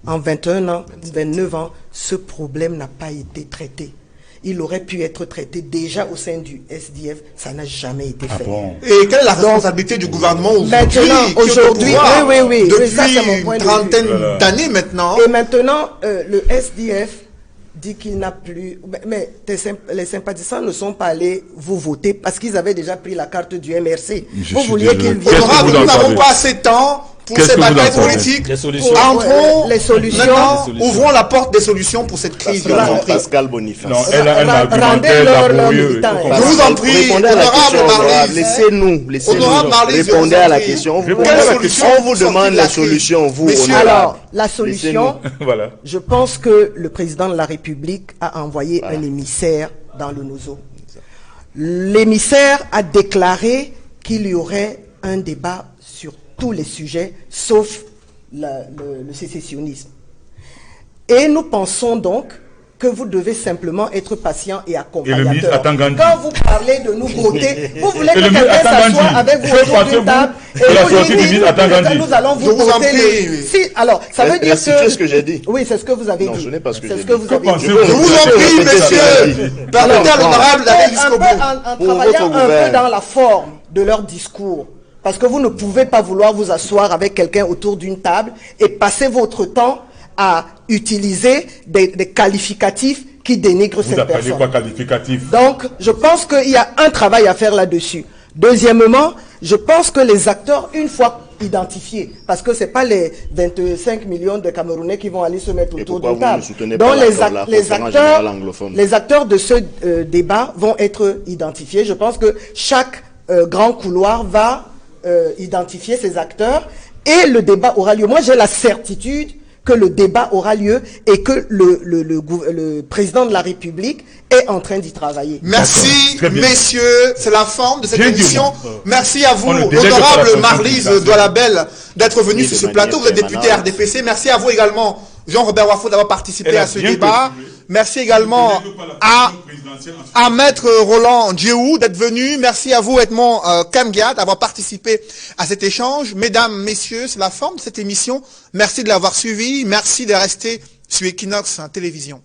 S5: En 21 ans, 29 ans, ce problème n'a pas été traité. il aurait pu être traité déjà au sein du SDF. Ça n'a jamais été fait.
S4: Bon.
S2: Et quelle est la responsabilité du gouvernement
S5: aujourd'hui, oui, ça c'est mon point de vue.
S2: Une trentaine d'années maintenant.
S5: Et maintenant, le SDF dit qu'il n'a plus... Mais les sympathisants ne sont pas allés vous voter parce qu'ils avaient déjà pris la carte du MRC. Vous vouliez qu'ils viennent...
S2: Honorable, nous n'avons pas assez de temps pour ces batailles politiques. Entrons
S3: les
S2: solutions. Maintenant, ouvrons la porte des solutions pour cette crise de l'entreprise.
S1: Pascal Boniface.
S4: Non, elle a un argumentaire laborieux.
S2: Je vous en prie, honorable Marlise.
S1: Laissez-nous. Répondez à la question. On vous demande la solution, vous.
S5: Alors, la solution,
S4: Voilà.
S5: je pense que le président de la République a envoyé un émissaire dans le Nozo. L'émissaire a déclaré qu'il y aurait un débat sur tous les sujets, sauf le sécessionnisme. Et nous pensons donc que vous devez simplement être patient et accompagnateur. Quand vous parlez de nous voter, vous voulez que quelqu'un s'assoie avec vous autour d'une table et vous lui dites que nous allons vous voter. Si, alors, ça veut dire que...
S1: C'est ce que j'ai dit.
S5: Oui, c'est ce que vous avez dit.
S1: Non, ce n'est pas ce que j'ai dit.
S5: C'est ce que vous avez dit.
S2: Je vous en prie, messieurs. Permettez à l'honorable d'aller jusqu'au bout.
S5: En travaillant un peu dans la forme de leur discours. Parce que vous ne pouvez pas vouloir vous asseoir avec quelqu'un autour d'une table et passer votre temps à utiliser des qualificatifs qui dénigrent cette personne.
S4: Vous appelez quoi qualificatif?
S5: Donc, je pense qu'il y a un travail à faire là-dessus. Deuxièmement, je pense que les acteurs, une fois identifiés, parce que ce n'est pas les 25 millions de Camerounais qui vont aller se mettre autour d'une table. Donc, les acteurs de ce débat vont être identifiés. Je pense que chaque grand couloir va identifier ses acteurs et le débat aura lieu. Moi, j'ai la certitude que le débat aura lieu et que le président de la République est en train d'y travailler.
S2: Merci, messieurs. C'est la forme de cette émission. Merci à vous, honorable Marlise Doualabel, d'être venu sur ce plateau. Vous êtes député RDPC. Merci à vous également, Jean-Robert Wafo, d'avoir participé à ce débat. Merci également à Maître Roland Djeou d'être venu. Merci à vous, Edmond Kamgia, d'avoir participé à cet échange. Mesdames, messieurs, c'est la forme de cette émission. Merci de l'avoir suivi. Merci de rester sur Equinox Télévision.